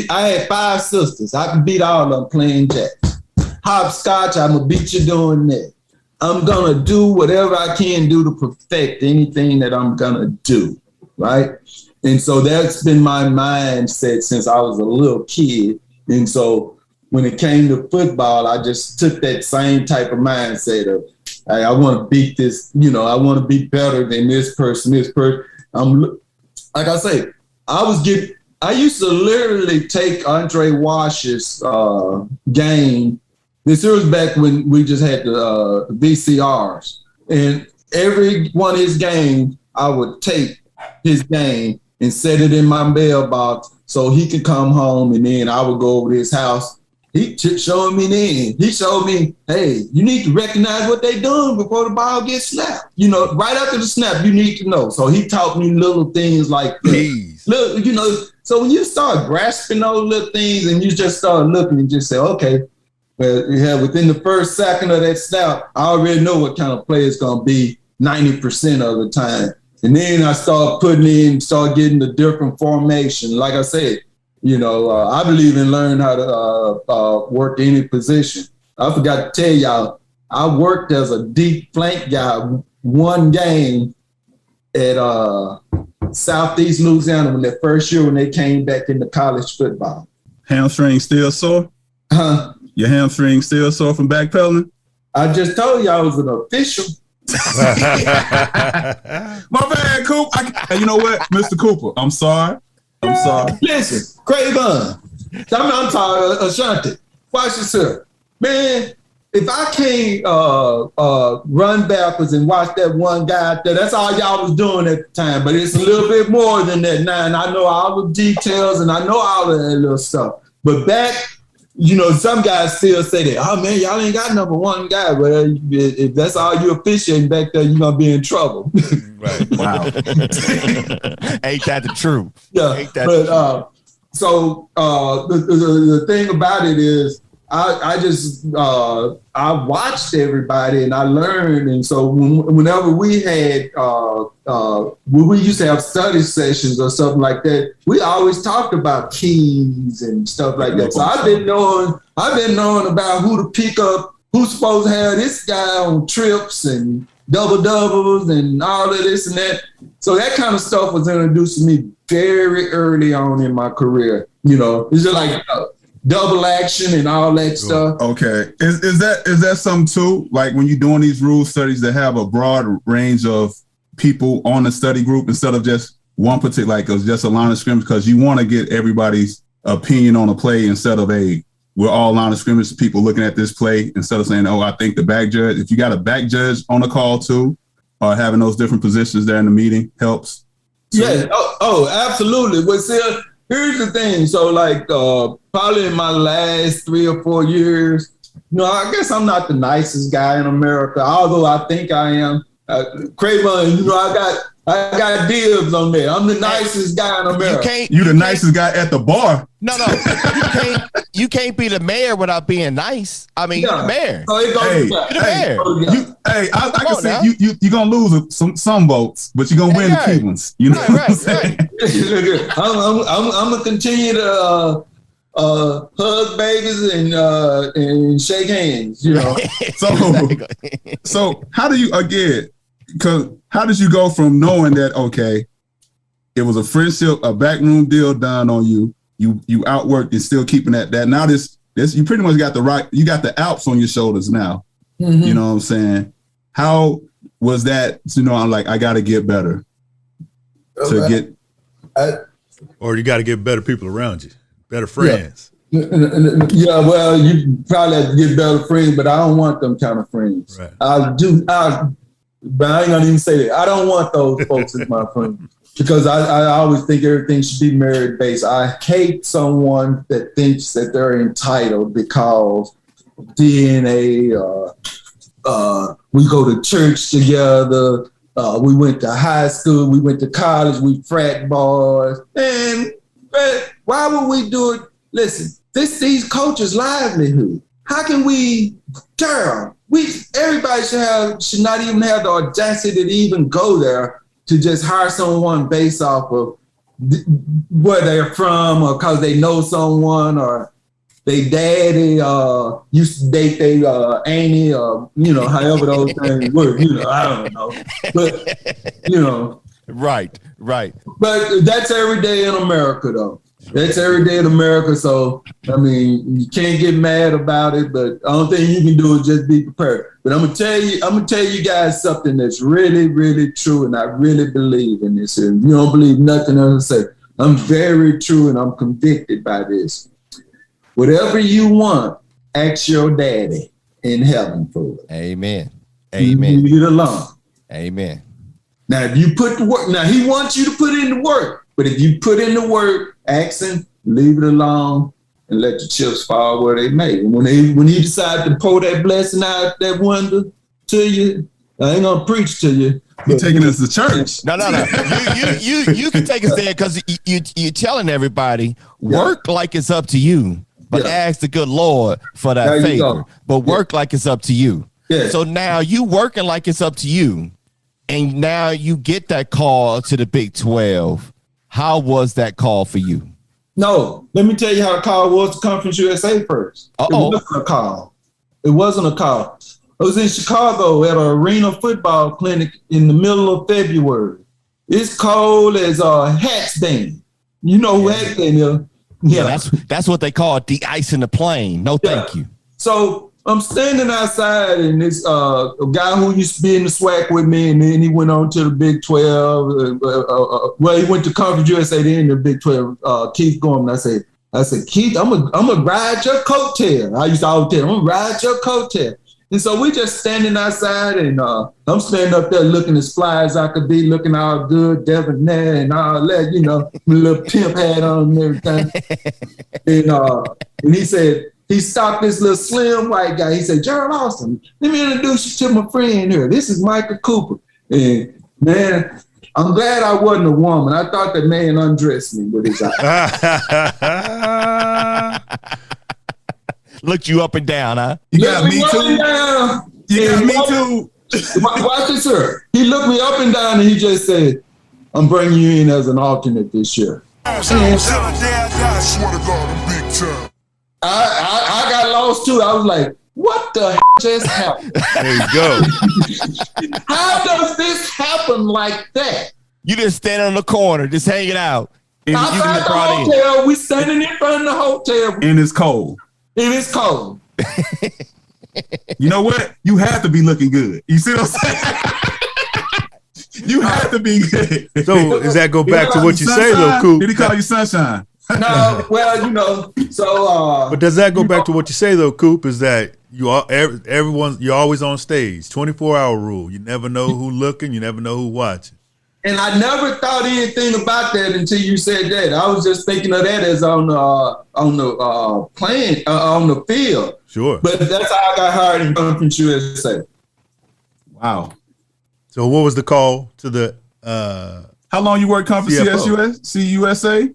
had 5 sisters. I could beat all of them playing jacks. Hopscotch, I'm gonna beat you doing that. I'm gonna do whatever I can do to perfect anything that I'm gonna do, right? And so that's been my mindset since I was a little kid. And so when it came to football, I just took that same type of mindset of, hey, I want to beat this, I want to be better than this person. Like I say, I used to literally take Andre Wash's game. This was back when we just had the VCRs. And every one of his games, I would take his game and set it in my mailbox so he could come home, and then I would go over to his house. He showed me, hey, you need to recognize what they're doing before the ball gets snapped. Right after the snap, you need to know. So he taught me little things like that. Look, so when you start grasping those little things and you just start looking and just say, okay, well, within the first second of that snap, I already know what kind of play it's going to be 90% of the time. And then I start getting the different formation. Like I said, I believe in learning how to work any position. I forgot to tell y'all, I worked as a deep flank guy one game at Southeast Louisiana when that first year when they came back into college football. Hamstring still sore? Huh? Your hamstring still sore from backpedaling? I just told you I was an official. My bad, Coop. You know what, Mr. Cooper? I'm sorry. Listen, Craven. I'm talking Ashanti. Watch this here. Man, if I can't run backwards and watch that one guy out there, that's all y'all was doing at the time. But it's a little bit more than that now. And I know all the details and I know all of that little stuff. But back, some guys still say that, oh man, y'all ain't got number one guy. But if that's all you officiating back there, you're gonna be in trouble. Right. Wow. Ain't that the truth? Yeah. So the thing about it is I watched everybody and I learned. And so whenever we had, when we used to have study sessions or something like that, we always talked about keys and stuff like that. So I've been knowing about who to pick up, who's supposed to have this guy on trips and double doubles and all of this and that. So that kind of stuff was introduced to me very early on in my career. It's just like double action and all that stuff. Okay. Is that something too? Like when you're doing these rule studies that have a broad range of people on the study group instead of just one particular, like just a line of scrimmage, because you want to get everybody's opinion on a play instead of we're all line of scrimmage people looking at this play instead of saying, oh, I think the back judge. If you got a back judge on the call too, or having those different positions there in the meeting helps. Yeah. Oh, absolutely. Well, see, here's the thing. So like probably in my last 3 or 4 years, I guess I'm not the nicest guy in America, although I think I am. Craven, I got dibs on there. I'm the nicest guy in America. You the nicest guy at the bar. No. You can't be the mayor without being nice. I mean, you're the mayor. So it goes You're the mayor. I can see you're going to lose some votes, but you're going to win the key ones. Right. I'm going to continue to hug babies and shake hands, So how do you, because how did you go from knowing that, okay, it was a friendship, a backroom deal done on you, you outworked and still keeping that now this you pretty much got you got the Alps on your shoulders now. Mm-hmm. You know what I'm saying? How was that, I'm like, I got to get better or you got to get better people around you, better friends. Yeah, well, you probably have to get better friends, but I don't want them kind of friends. Right. But I ain't gonna even say that. I don't want those folks as my friends because I always think everything should be merit based. I hate someone that thinks that they're entitled because DNA. We go to church together. We went to high school. We went to college. We frat boys. And why would we do it? Listen, these coaches' livelihood. How can we, Daryl? Everybody should not even have the audacity to even go there to just hire someone based off of where they're from or because they know someone or they daddy used to date they auntie or however those things work. I don't know, but Right. But that's every day in America, though. That's every day in America. So, I mean, you can't get mad about it, but the only thing you can do is just be prepared. But I'm gonna tell you guys something that's really, really true, and I really believe in this. And you don't believe nothing else I say. I'm very true, and I'm convicted by this. Whatever you want, ask your daddy in heaven for it. Amen. Leave it alone. Amen. Now, if you put the work, now he wants you to put in the work, but if you put in the work, ask him, leave it alone, and let the chips fall where they may. And when he decides to pour that blessing out that window to you, I ain't gonna preach to you. He's taking us to church. No. You can take us there because you're telling everybody, work like it's up to you, but ask the good Lord for that favor. But work like it's up to you. Yeah. So now you working like it's up to you. And now you get that call to the Big 12. How was that call for you? No, let me tell you how the call was to Conference USA first. It wasn't a call. It wasn't a call. I was in Chicago at an arena football clinic in the middle of February. It's cold as a hat stand. You know who hat stand is? Yeah, that's what they call de-icing the plane. No, thank you. So I'm standing outside, and this a guy who used to be in the SWAC with me, and then he went on to the Big 12. Well, he went to Conference USA, then the Big 12. Keith Gorman. I said, Keith, I'm gonna ride your coattail. I used to always tell him, I'm gonna ride your coattail. And so we just standing outside, and I'm standing up there looking as fly as I could be, looking all good, debonair and all that, you know, with a little pimp hat on and everything. And he said. He stopped this little slim white guy. He said, Gerald Austin, let me introduce you to my friend here. This is Michael Cooper. And man, I'm glad I wasn't a woman. I thought that man undressed me with his eyes. Looked you up and down, huh? You got me too. You got me too. Watch this, sir. He looked me up and down, and he just said, I'm bringing you in as an alternate this year. I got lost too. I was like, what the heck just happened? There you go. How does this happen like that? You just standing on the corner, just hanging out. Outside the hotel, we standing in front of the hotel. And it's cold. You know what? You have to be looking good. You see what I'm saying? You have to be good. So does that go back to what you say though, Coop? Did he call you sunshine? No, well, you know, so but does that go back to what you say though, Coop? Is that you're always on stage, 24-hour rule. You never know who's looking, you never know who's watching. And I never thought anything about that until you said that. I was just thinking of that as on the plane on the field. Sure. But that's how I got hired in Conference USA. Wow. So what was the call to the how long you worked Conference CUSA?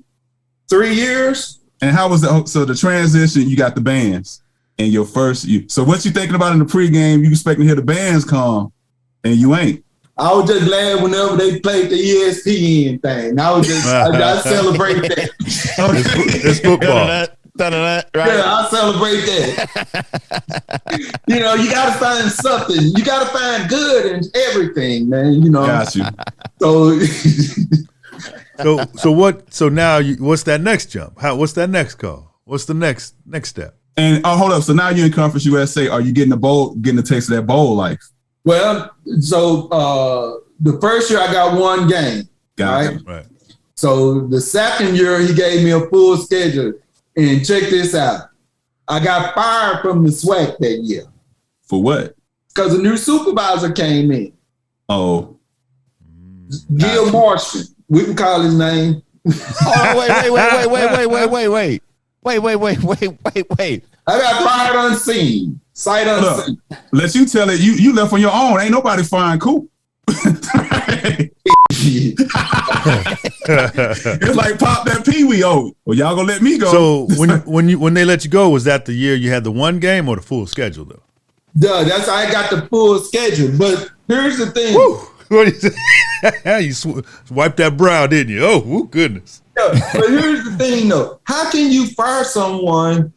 3 years. And how was the transition? You got the bands and your first. So what you thinking about in the pregame? You expecting to hear the bands come, and you ain't. I was just glad whenever they played the ESPN thing. I celebrate that. It's football. Right? Yeah, I celebrate that. You know, you got to find something. You got to find good in everything, man. You know. Got you. So now what's that next jump? What's that next call? What's the next step? And hold up. So now you're in Conference USA. Are you getting a taste of that bowl life? Well, so the first year I got one game. Right. So the second year he gave me a full schedule. And check this out. I got fired from the SWAC that year. For what? Because a new supervisor came in. Oh. Gil Marshall. We can call his name. Oh, wait. I got fired unseen. Sight unseen. Let you tell it. You left on your own. Ain't nobody firing Coop. It's like pop that Pee-wee. Oh, well, y'all gonna let me go. So when they let you go, was that the year you had the one game or the full schedule though? Duh, that's how I got the full schedule. But here's the thing. Woo. What do you say? You wiped that brow, didn't you? Oh, goodness. Yeah, but here's the thing though. How can you fire someone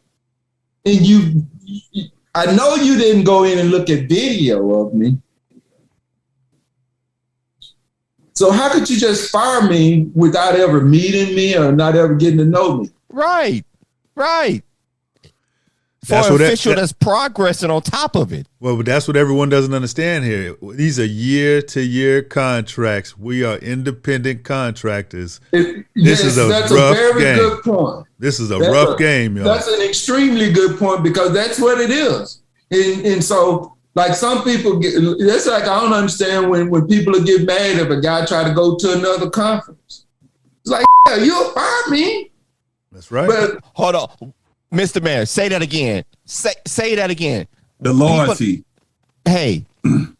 and I know you didn't go in and look at video of me. So how could you just fire me without ever meeting me or not ever getting to know me? Right. For an official that's progressing on top of it. Well, but that's what everyone doesn't understand here. These are year-to-year contracts. We are independent contractors. This is a rough very game. Good point. This is a rough game, y'all. That's an extremely good point because that's what it is. And so, like some people get, that's like I don't understand when people get mad if a guy try to go to another conference. It's like, yeah, you'll fire me. That's right. But hold on. Mr. Mayor, say that again. Say that again. The loyalty. Hey,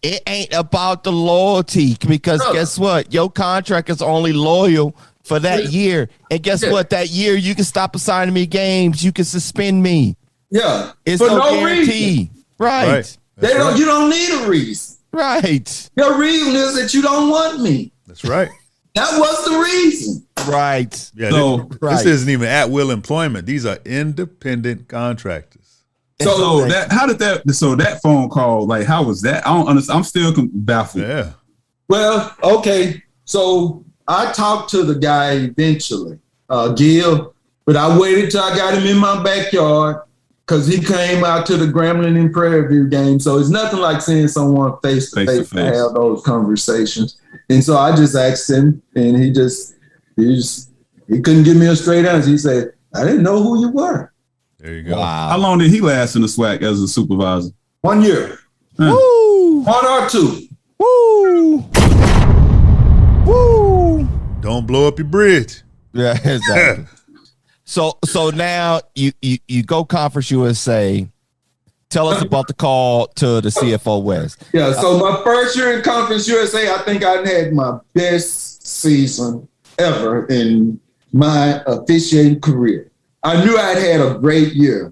it ain't about the loyalty because guess what? Your contract is only loyal for that year. And guess what? That year you can stop assigning me games. You can suspend me. Yeah. It's for no guarantee. Reason. Right. You don't need a reason. Right. Your reason is that you don't want me. That's right. That was the reason. Right. Yeah. So this isn't even at will employment. These are independent contractors. So that phone call, like, how was that? I don't understand. I'm still baffled. Yeah. Well, okay. So I talked to the guy eventually, Gil, but I waited till I got him in my backyard because he came out to the Grambling and Prairie View game. So it's nothing like seeing someone face to face to have those conversations. And so I just asked him, and he couldn't give me a straight answer. He said, I didn't know who you were. There you go. Wow. How long did he last in the SWAC as a supervisor? 1 year. Woo. 1 or 2. Woo. Woo. Don't blow up your bridge. Yeah, exactly. So now you go Conference USA. Tell us about the call to the CFO West. Yeah, so my first year in Conference USA, I think I had my best season ever in my officiating career. I knew I'd had a great year,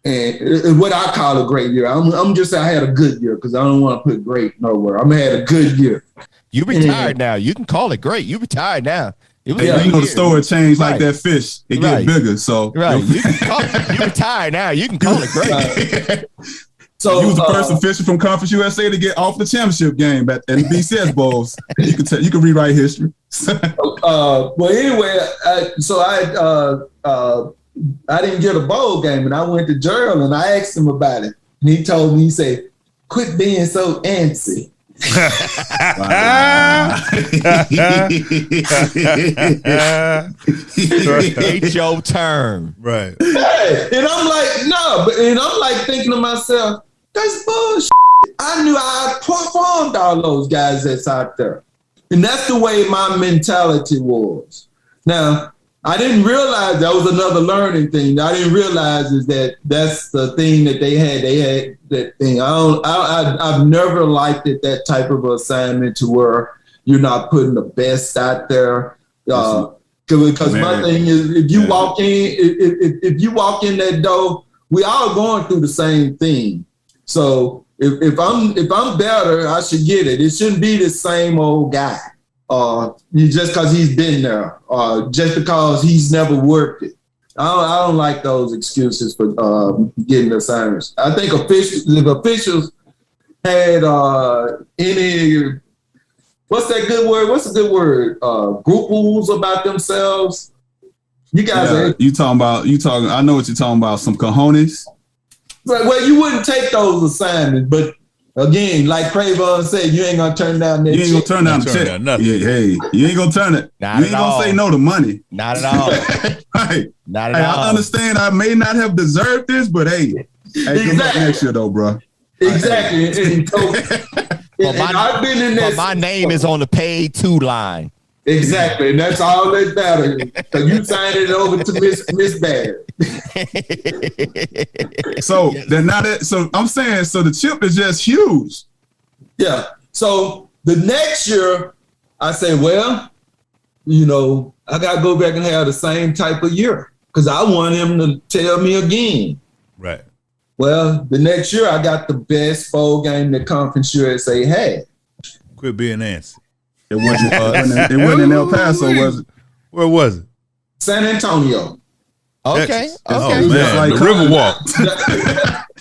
and what I call a great year. I'm just saying I had a good year because I don't want to put great nowhere. I'm had a good year. You retired now. You can call it great. You retired now. It was the story changed like that fish. It get bigger. So you retired now. You can call it great. So you was the first official from Conference USA to get off the championship game at the BCS Bowls. You can rewrite history. Well, anyway, I didn't get a bowl game, and I went to Gerald and I asked him about it, and he told me, he said, "Quit being so antsy." It's your turn. Right. Hey, and I'm like, no, and I'm like thinking to myself, that's bullshit. I knew I performed all those guys that's out there. And that's the way my mentality was. Now, I didn't realize that was another learning thing. I didn't realize is that that's the thing that they had. They had that thing. I've never liked it, that type of assignment to where you're not putting the best out there. Because my thing is, if you walk in that door, we all going through the same thing. So if I'm better, I should get it. It shouldn't be the same old guy. Just because he's been there, just because he's never worked it. I don't like those excuses for getting assignments. I think if officials had any, what's that good word? What's a good word? Group rules about themselves. You guys, I know what you're talking about. Some cojones. Well, you wouldn't take those assignments, but again, like Cravon said, you ain't gonna turn down that. You ain't gonna turn down the check. Yeah, hey, you ain't gonna turn it. You ain't gonna say no to money. Not at all. Right. Not at all. I understand. I may not have deserved this, but hey, good luck next year, though, bro. Exactly. And I've been in that. But my name is on the paid to line. Exactly, and that's all that matters. So you signed it over to Miss Bad. So I'm saying, so the chip is just huge. Yeah. So the next year, I say, well, I gotta go back and have the same type of year because I want him to tell me again. Right. Well, the next year I got the best bowl game that Conference USA had. Quit being antsy. It wasn't in El Paso, was it? Where was it? San Antonio. Okay. Oh, Okay. man. Like the Riverwalk.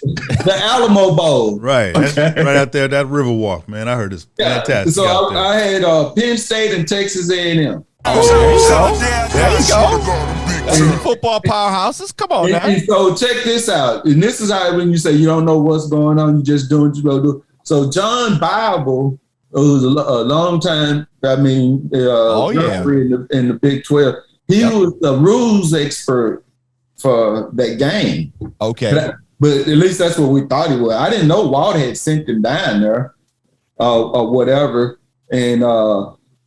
the Alamo Bowl. Right. That's right out there, that Riverwalk, man. I heard it's fantastic. So out there. I had Penn State and Texas A&M. There you go. That's the football powerhouses. Come on, And so check this out. And this is how when you say you don't know what's going on, you just doing what you go do. So John Bible, who was a long time, referee in the Big 12. He was the rules expert for that game. Okay. But at least that's what we thought he was. I didn't know Walt had sent him down there or whatever. And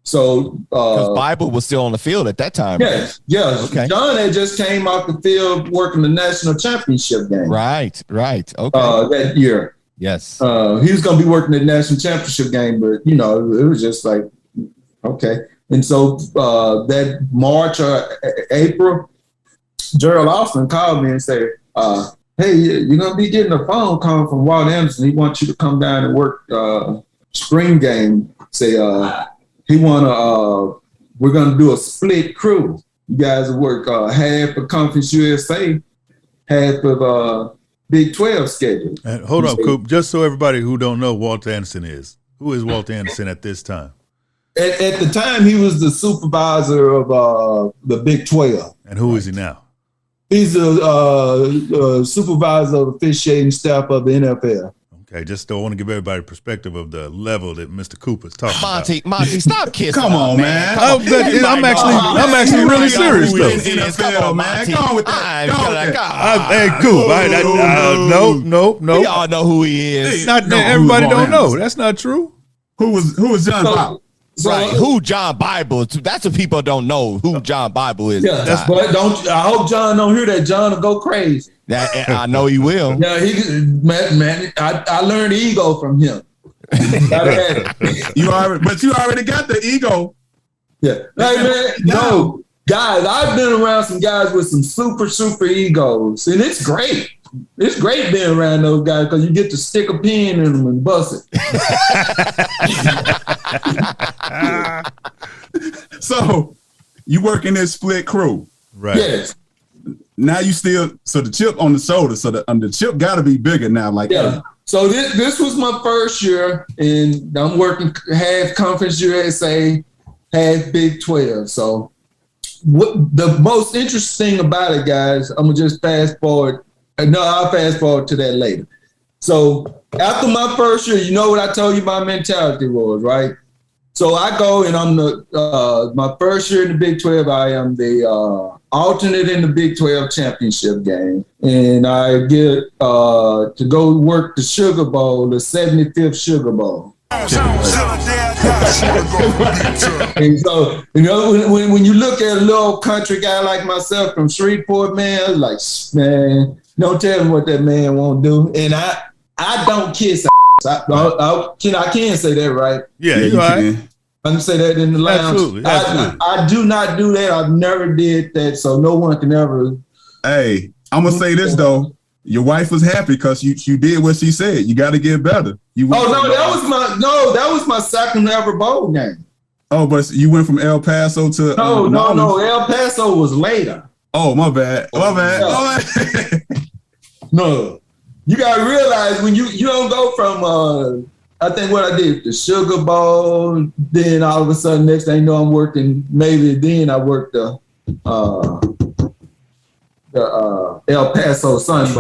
so because Bible was still on the field at that time. Yes. Okay. John had just came off the field working the national championship game. Right. Okay. That year. Yes. He was going to be working the national championship game, but it was just like, okay. And so that March or April, Gerald Austin called me and said, hey, you're going to be getting a phone call from Walt Anderson. He wants you to come down and work spring game. Say, we're going to do a split crew. You guys will work half of Conference USA, half of Big 12 schedule. And hold on, Coop. Just so everybody who don't know Walt Anderson is, who is Walt Anderson at this time? At the time, he was the supervisor of the Big 12. And who is he now? He's a supervisor of officiating staff of the NFL. Okay, just don't want to give everybody a perspective of the level that Mr. Cooper's talking about. Monty, stop kissing. Come on, man. I'm actually really serious, though. NFL, man. Come on with that. Hey, Coop. No. We all know who he is. Everybody don't know. That's not true. Who was John Bible? Right, who John Bible? That's what people don't know who John Bible is. Yeah, but I hope John don't hear that. John will go crazy. I know he will. Yeah, man. I learned ego from him. You already got the ego. Yeah, hey man, no guys. I've been around some guys with some super egos, and it's great. It's great being around those guys because you get to stick a pin in them and bust it. So you work in this split crew, right? Yes. Now you still the chip on the shoulder, so the chip got to be bigger now. Like So this was my first year, and I'm working half Conference USA, half Big 12. So what the most interesting about it, guys? I'm gonna just fast forward. No, I'll fast forward to that later. So after my first year, you know what I told you my mentality was, right? So I go and I'm my first year in the Big 12, I am the alternate in the Big 12 championship game. And I get to go work the Sugar Bowl, the 75th Sugar Bowl. And so, when you look at a little country guy like myself from Shreveport, man, like, man, don't tell me what that man won't do. And I don't kiss ass. I can say that, right? Yeah, you right. I can say that in the lounge. Absolutely. I do not do that. I've never did that, so no one can ever. Hey, I'm gonna say this though. Your wife was happy because you did what she said. You got to get better. That was my second ever bowl game. Oh, but you went from El Paso to no. El Paso was later. Oh, my bad. No, you gotta realize when you don't go from I think what I did the Sugar Bowl, then all of a sudden next thing you know I'm working. Maybe then I worked the El Paso Sun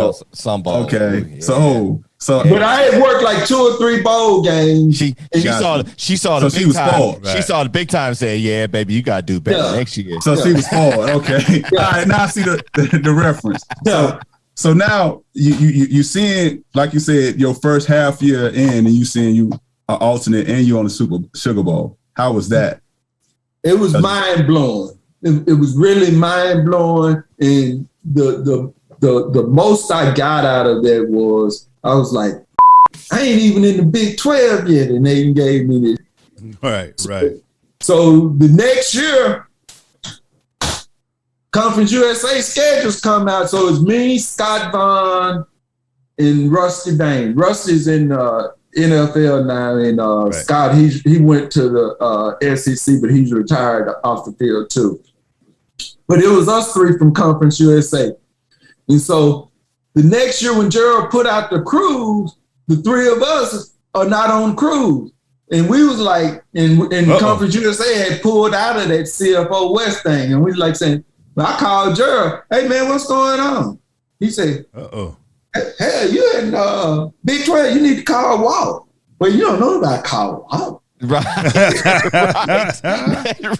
Bowl. Okay, Yeah. So, but I had worked like 2 or 3 bowl games. She saw the big time. She saw the big time. Said, "Yeah, baby, you gotta do better next year." So she was spoiled. Okay, all right. Now I see the reference. Yeah. So now you seeing, like you said, your first half year in, and you seeing you are alternate and you on the Sugar Bowl. How was that? It was mind blowing. It was really mind blowing, and the most I got out of that was I was like, I ain't even in the Big 12 yet, and they gave me this. Right. So the next year, Conference USA schedules come out. So it's me, Scott Vaughn, and Rusty Bain. Rusty's in NFL now, and Scott, he went to the SEC, but he's retired off the field too. But it was us 3 from Conference USA. And so The next year when Gerald put out the cruise, the three of us are not on cruise. And we was like, and Conference USA had pulled out of that CFO West thing. And we was like saying, I called Gerald, hey man, what's going on? He said, hey, you in Big 12, you need to call Walt. Well, you don't know about call Walt. Right.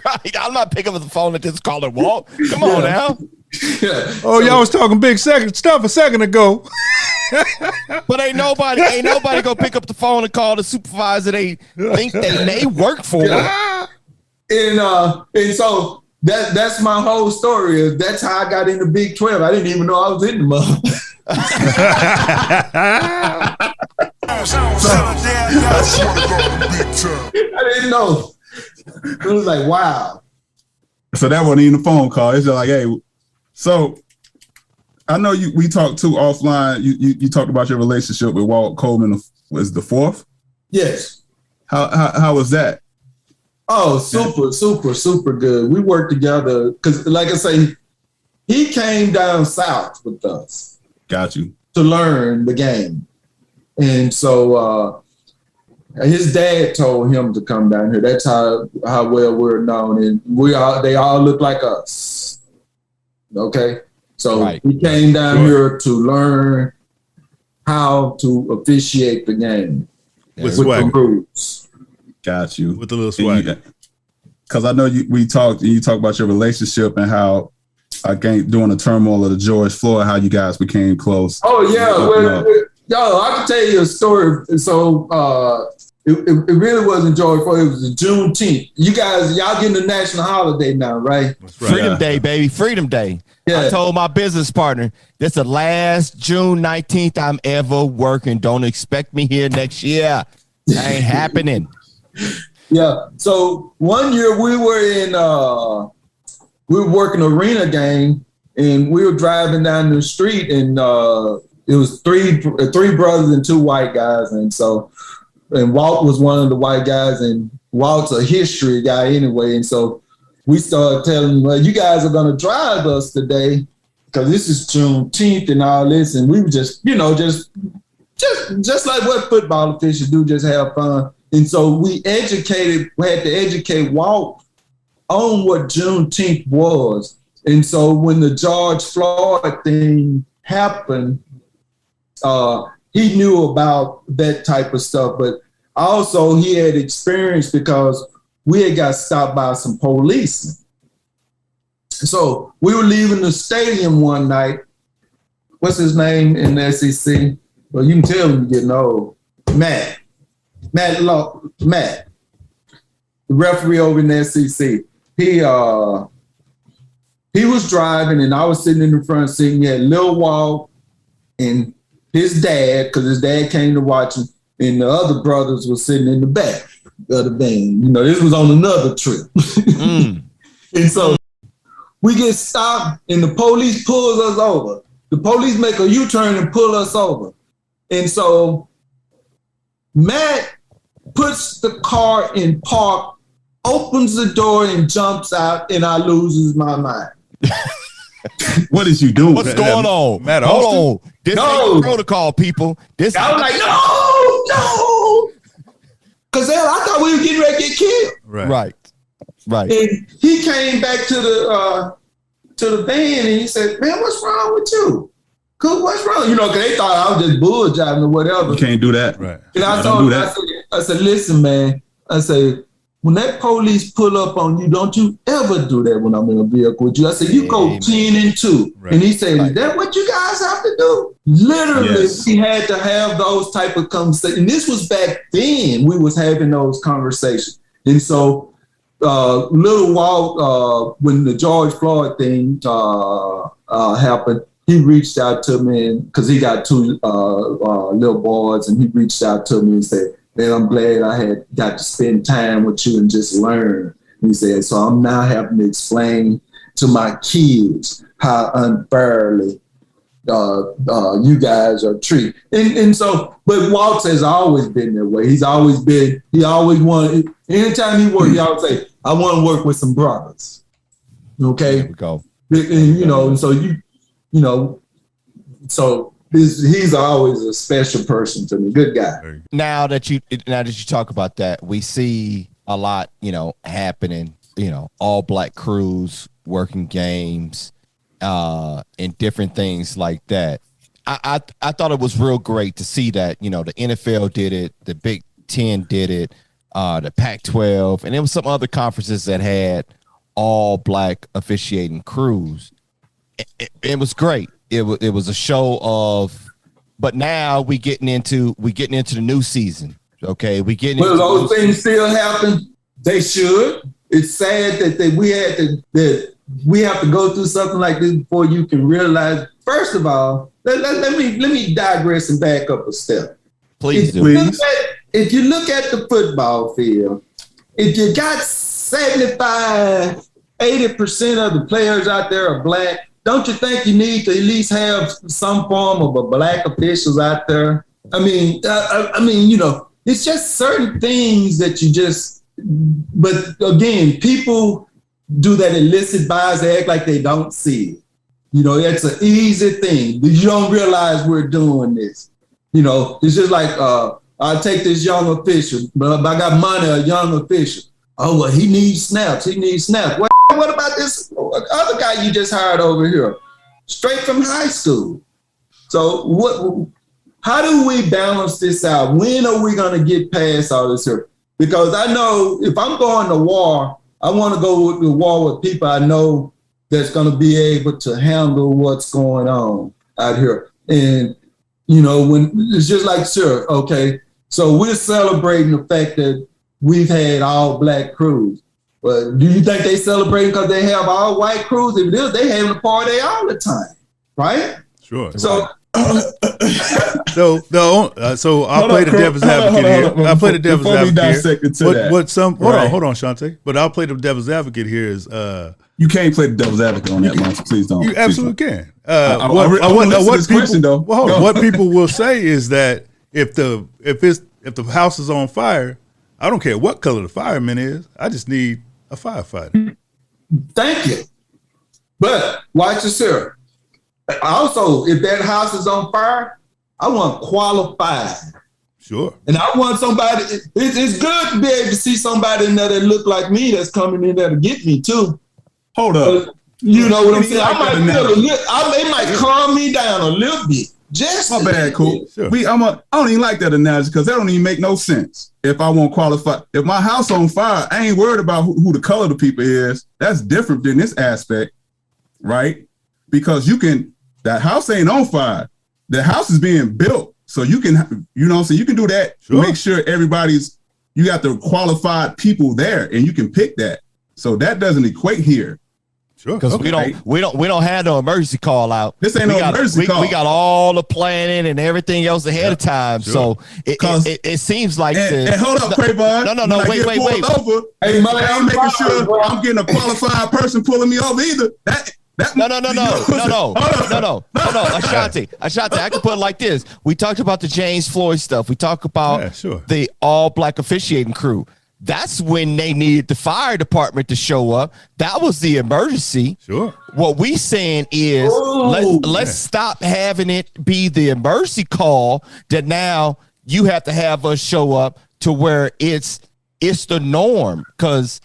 Right. I'm not picking up the phone and just calling Walt. Come on now. Yeah. Oh, y'all was talking big stuff a second ago. But ain't nobody gonna pick up the phone and call the supervisor they think they may work for. And so that's my whole story. That's how I got into Big 12. I didn't even know I was in the mug. I didn't know. It was like, wow. So that wasn't even a phone call. It's just like, hey, so I know we talked too offline. You talked about your relationship with Walt Coleman. Was the fourth? Yes. How was that? Oh, super good. We worked together because, like I say, he came down south with us. Got you. To learn the game. And so his dad told him to come down here. That's how well we're known. And they all look like us. Okay? So he came down here to learn how to officiate the game. With the rules. Got you. With the little swagger. Because I know you talked about your relationship and how during the turmoil of the George Floyd, how you guys became close. Oh yeah, yo, I can tell you a story. So it really wasn't George Floyd. It was the Juneteenth. Y'all getting the national holiday now, right? That's right. Freedom Day, baby, Freedom Day. Yeah. I told my business partner, this is the last June 19th I'm ever working. Don't expect me here next year. That ain't happening. Yeah. So one year we were working arena game, and we were driving down the street, and it was three brothers and two white guys, and Walt was one of the white guys, and Walt's a history guy anyway, and so we started telling him, well, you guys are going to drive us today because this is Juneteenth and all this, and we were just like what football officials do, just have fun. And so we had to educate Walt on what Juneteenth was. And so when the George Floyd thing happened, he knew about that type of stuff, but also he had experience because we had got stopped by some police. So we were leaving the stadium one night. What's his name in the SEC? Well, you can tell when you're getting old. Matt, the referee over in the SEC. He was driving, and I was sitting in the front seat. And he had Lil Walt and his dad, because his dad came to watch him, and the other brothers were sitting in the back of the van. You know, this was on another trip. And so we get stopped, and the police pulls us over. The police make a U-turn and pull us over. And so Matt puts the car in park, opens the door and jumps out, and I loses my mind. What is you doing? What's going on? Matt, hold on. This ain't protocol, people. I was like, no. Because I thought we were getting ready to get killed. Right. And he came back to the van and he said, man, what's wrong with you? Coop, what's wrong? You know, because they thought I was just bull jiving or whatever. You can't do that. Right. And I told him, I said, listen, man. I said, when that police pull up on you, don't you ever do that when I'm in a vehicle with you. I said, you go 10 and 2. Right. And he said, is that what you guys have to do? Literally, we had to have those type of conversations. And this was back then we was having those conversations. And so little Walt, when the George Floyd thing happened, he reached out to me because he got two little boys, and he reached out to me and said, man, I'm glad I had got to spend time with you and just learn. And he said, so I'm now having to explain to my kids how unfairly you guys are treated. And so, but Walt has always been that way. He always wanted, anytime he worked, he always say, I want to work with some brothers. Okay? There we go. And, you know, and so so he's always a special person to me. Good guy. Now that you talk about that, we see a lot, happening, all black crews working games, and different things like that. I thought it was real great to see that, the NFL did it, the Big Ten did it, the Pac-12, and there was some other conferences that had all black officiating crews. It was great. It was a show of, but now we getting into the new season. Okay, Will those things still happen? They should. It's sad that we have to go through something like this before you can realize. First of all, let me digress and back up a step. Please do. If you look at the football field, if you got 75, 80% of the players out there are black, don't you think you need to at least have some form of a black officials out there? I mean, it's just certain things that you just. But again, people do that illicit bias. They act like they don't see it. It's an easy thing. You don't realize we're doing this. It's just like I take this young official, but I got money, a young official. Oh, well, he needs snaps. Well, what about this other guy you just hired over here? Straight from high school. So how do we balance this out? When are we going to get past all this here? Because I know if I'm going to war, I want to go to war with people I know that's going to be able to handle what's going on out here. And, when it's just like, sure, okay, so we're celebrating the fact that we've had all black crews. But do you think they celebrating because they have all white crews? If it is, they having a party all the time, right? Sure. So, so I'll play the devil's advocate here. I'll play the devil's advocate here. Hold on, Shante. But I'll play the devil's advocate here is you can't play the devil's advocate on that, Monty. Please don't. You absolutely can. What people will say is that if the house is on fire, I don't care what color the fireman is. I just need a firefighter. Thank you. But watch this here. Also, if that house is on fire, I want qualified. Sure. And I want somebody. It's good to be able to see somebody in there that look like me that's coming in there to get me too. Hold up. You know what I'm saying? It might calm me down a little bit. Just my bad, Coop. Sure. I don't even like that analogy because that don't even make no sense. If I won't qualify, if my house on fire, I ain't worried about who the color of the people is. That's different than this aspect, right? Because that house ain't on fire. The house is being built, so you can, so you can do that. Sure. Make sure you got the qualified people there, and you can pick that. So that doesn't equate here. Sure, because we don't have no emergency call out. This ain't emergency call. We got all the planning and everything else ahead of time. Sure. So it seems like hold up, Craybon. No, wait. Over, hey, man, I'm making sure I'm getting a qualified person pulling me over either. No. Ashanti, I can put it like this. We talked about the James Floyd stuff. We talked about the all black officiating crew. That's when they needed the fire department to show up. That was the emergency. Sure. What we saying is let's stop having it be the emergency call that now you have to have us show up to where it's the norm. Because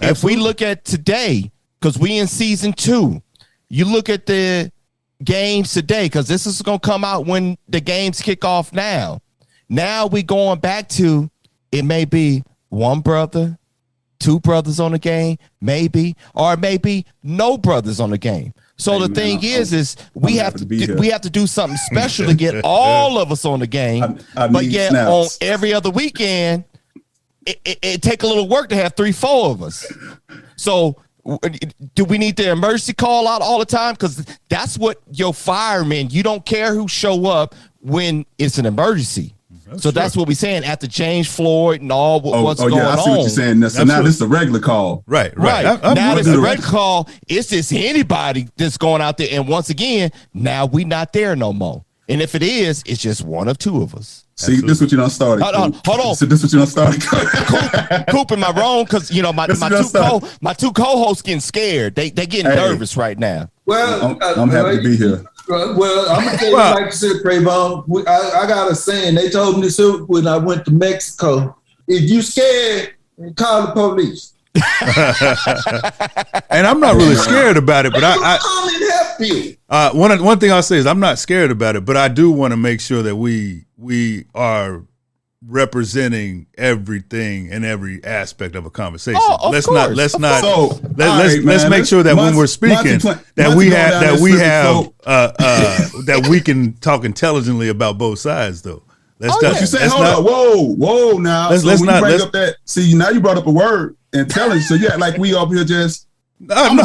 if we look at today, because we in season 2, you look at the games today, because this is going to come out when the games kick off now. Now we going back to, it may be one brother, 2 brothers on the game, maybe, or maybe no brothers on the game. So the thing is we have to do something special to get all of us on the game. But yet snaps. On every other weekend, it take a little work to have 3-4 of us. So do we need the emergency call out all the time? Because that's what your firemen, you don't care who show up when it's an emergency. That's what we're saying after James Floyd and all what's going on. I see what you're saying. So now this is a regular call. Right. Now it's a regular call. It's just anybody that's going out there. And once again, now we not there no more. And if it is, it's just one of 2 of us. See, this is what you done started. Hold on. So this is what you done started. Coop, am I wrong? Because my two co-hosts getting scared. They getting nervous right now. Well, I'm happy to be here. Well, I'm gonna tell you, like you said, Trayvon, I got a saying. They told me this when I went to Mexico. If you scared, call the police. And I'm not really scared about it, but I come and help you. One thing I'll say is I'm not scared about it, but I do want to make sure that we are representing everything in every aspect of a conversation. Let's make sure that when we're speaking that we can talk intelligently about both sides, though. You say, hold up, whoa, now. See, now you brought up a word, intelligence. So yeah, like we up here just. I'm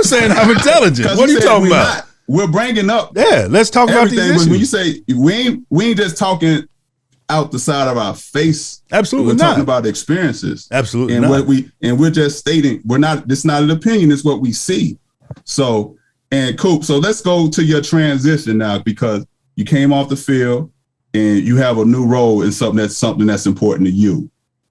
saying I'm intelligent. What are you talking about? We're bringing up. Yeah, let's talk about these issues. When you say we ain't just talking out the side of our face. Absolutely we're not. talking about experiences. Absolutely and not. We're just stating it's not an opinion, it's what we see. So, and Coop, so let's go to your transition now, because you came off the field and you have a new role in something that's important to you.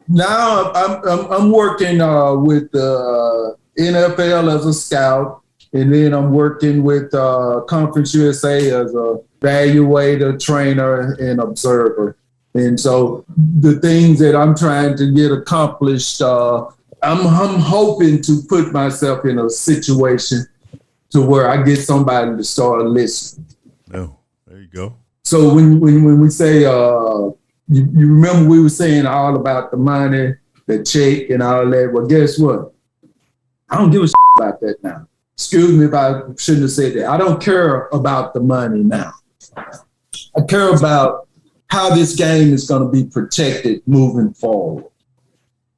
Now I'm working with the NFL as a scout, and then I'm working with Conference USA as a evaluator, trainer, and observer. And so the things that I'm trying to get accomplished, I'm hoping to put myself in a situation to where I get somebody to start listening. Oh, there you go. So when we say, you remember we were saying all about the money, the check, and all that. Well, guess what? I don't give a about that now. Excuse me if I shouldn't have said that. I don't care about the money now. I care about how this game is going to be protected moving forward.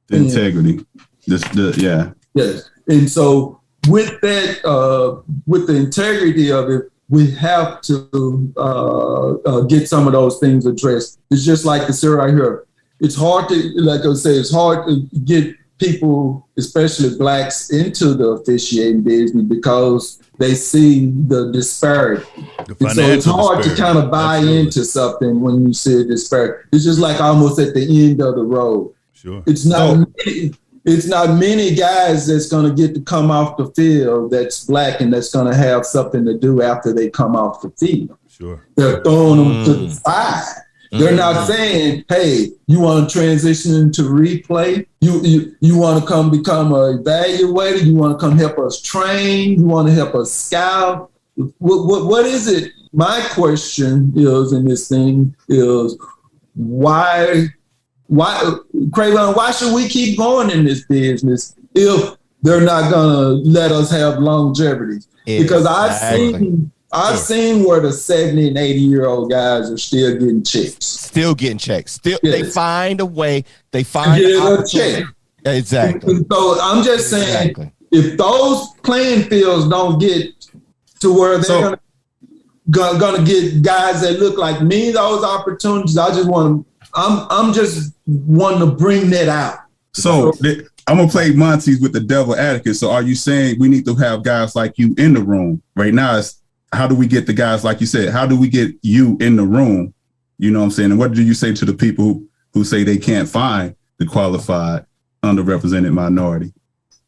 The integrity. Yeah. Yes. And so with that, with the integrity of it, we have to get some of those things addressed. It's just like the sir right here. It's hard to, like I say, it's hard to get people, especially blacks, into the officiating business because they see the disparity. So it's hard to kind of buy into something when you see a disparity. It's just like almost at the end of the road. Sure. It's not many guys that's going to get to come off the field that's black and that's going to have something to do after they come off the field. Sure. They're throwing them to the side. They're not saying, hey, you want to transition into replay? You want to come become an evaluator? You want to come help us train? You want to help us scout? What is it? My question is in this thing is why, Craven, why should we keep going in this business if they're not going to let us have longevity? Because I've seen where the 70 and 80-year-old guys are still getting checks. Yes. They find a way. They find a check. Exactly. And so I'm just saying, if those playing fields don't get to where they're gonna get guys that look like me those opportunities, I'm just wanting to bring that out. So I'm gonna play Monty's with the devil advocate. So are you saying we need to have guys like you in the room right now? How do we get the guys, like you said, how do we get you in the room? You know what I'm saying? And what do you say to the people who say they can't find the qualified underrepresented minority?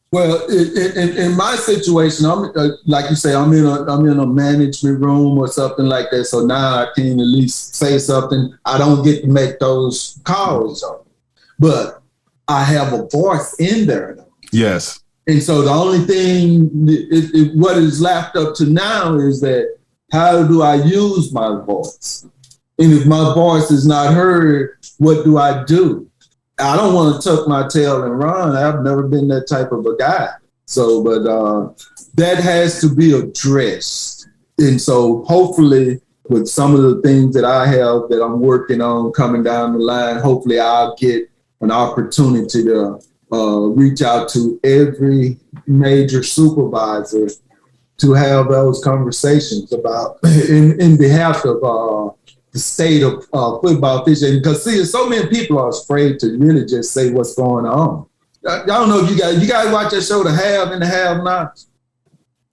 Well, in my situation, I'm like you say, I'm in a management room or something like that. So now I can at least say something. I don't get to make those calls, but I have a voice in there. Yes. And so the only thing, what is left up to now is that how do I use my voice? And if my voice is not heard, what do I do? I don't want to tuck my tail and run. I've never been that type of a guy. So, but that has to be addressed. And so hopefully with some of the things that I have that I'm working on coming down the line, hopefully I'll get an opportunity to reach out to every major supervisor to have those conversations about in behalf of the state of football officiating. Because see, so many people are afraid to really just say what's going on. I don't know if you guys watch that show, The Have and the Have Nots?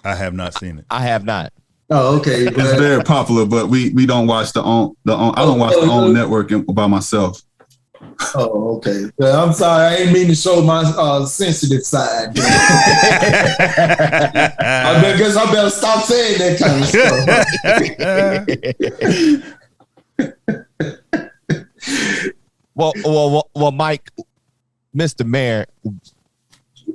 I have not seen it. I have not. Oh, okay. It's very popular, but we don't watch I don't watch the OWN network by myself. Oh, okay. Well, I'm sorry. I ain't mean to show my sensitive side. I guess I better stop saying that kind of stuff. Well, Mike, Mr. Mayor,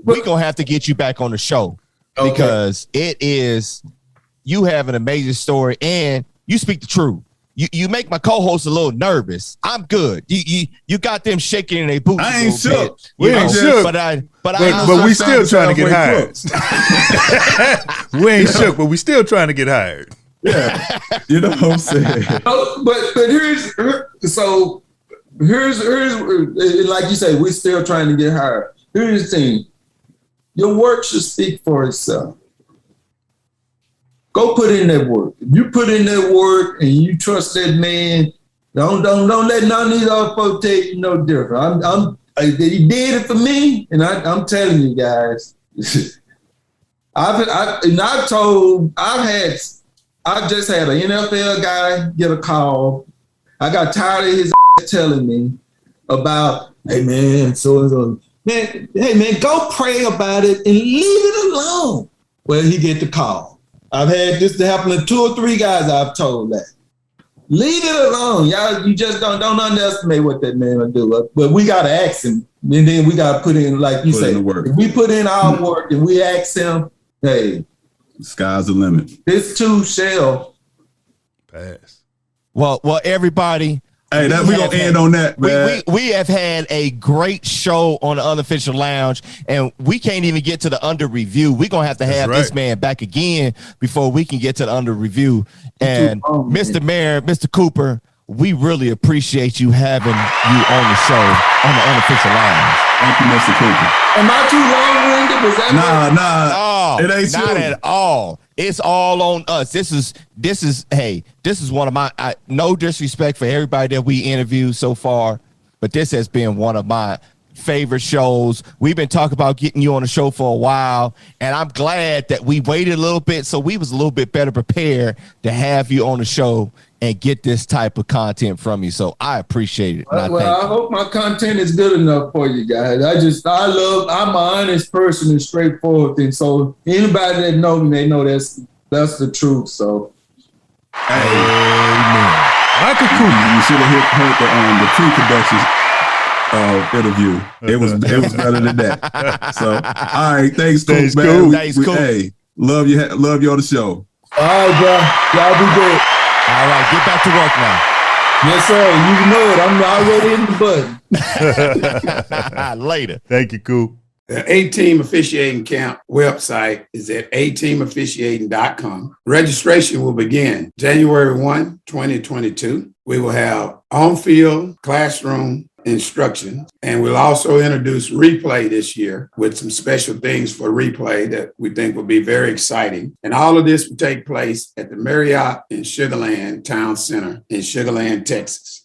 we're going to have to get you back on the show because you have an amazing story and you speak the truth. You make my co-host a little nervous. I'm good. You got them shaking in their boots. I ain't shook. We ain't shook. But we still trying to get hired. We ain't shook, but we still trying to get hired. Yeah. You know what I'm saying? But here's like you say, we're still trying to get hired. Here's the thing. Your work should speak for itself. Go put in that work. If you put in that work and you trust that man, don't let none of these other folks take you no different. He did it for me, and I'm telling you guys, I just had an NFL guy get a call. I got tired of his telling me about, hey man, so man, hey man, go pray about it and leave it alone. Well, he get the call. I've had this to happen to 2 or 3 guys I've told that. Leave it alone. Y'all, you just don't underestimate what that man will do. But we got to ask him. And then we got to put in, like you say, if we put in our work and we ask him, hey. The sky's the limit. This too shall pass. Well, everybody. Hey, we're going to end on that, man. We have had a great show on the Unofficial Lounge, and we can't even get to the under review. We're going to have this man back again before we can get to the under review. And Mr. Mayor, Mr. Cooper, we really appreciate you having you on the show on the Unofficial Lounge. Thank you, Mr. Cooper. Am I too long-winded? Was that Nah. It ain't not at all. It's all on us. This is one of my, no disrespect for everybody that we interviewed so far, but this has been one of my favorite shows. We've been talking about getting you on the show for a while, and I'm glad that we waited a little bit so we was a little bit better prepared to have you on the show and get this type of content from you. So I appreciate it. I hope my content is good enough for you guys. I'm an honest person and straightforward thing. So anybody that knows me, they know that's the truth. So, amen. Michael Coop, you should have heard the pre-production interview. It was better than that. So, all right, thanks, Coop, man. Thanks, Coop. Hey, love you on the show. All right, bro. Y'all be good. All right, get back to work now. Yes, sir. You know it. I'm already in the button. Later. Thank you, Coop. The A-Team Officiating Camp website is at ateamofficiating.com. Registration will begin January 1, 2022. We will have on-field classroom instruction, and we'll also introduce replay this year with some special things for replay that we think will be very exciting. And all of this will take place at the Marriott in Sugar Land Town Center in Sugar Land, Texas.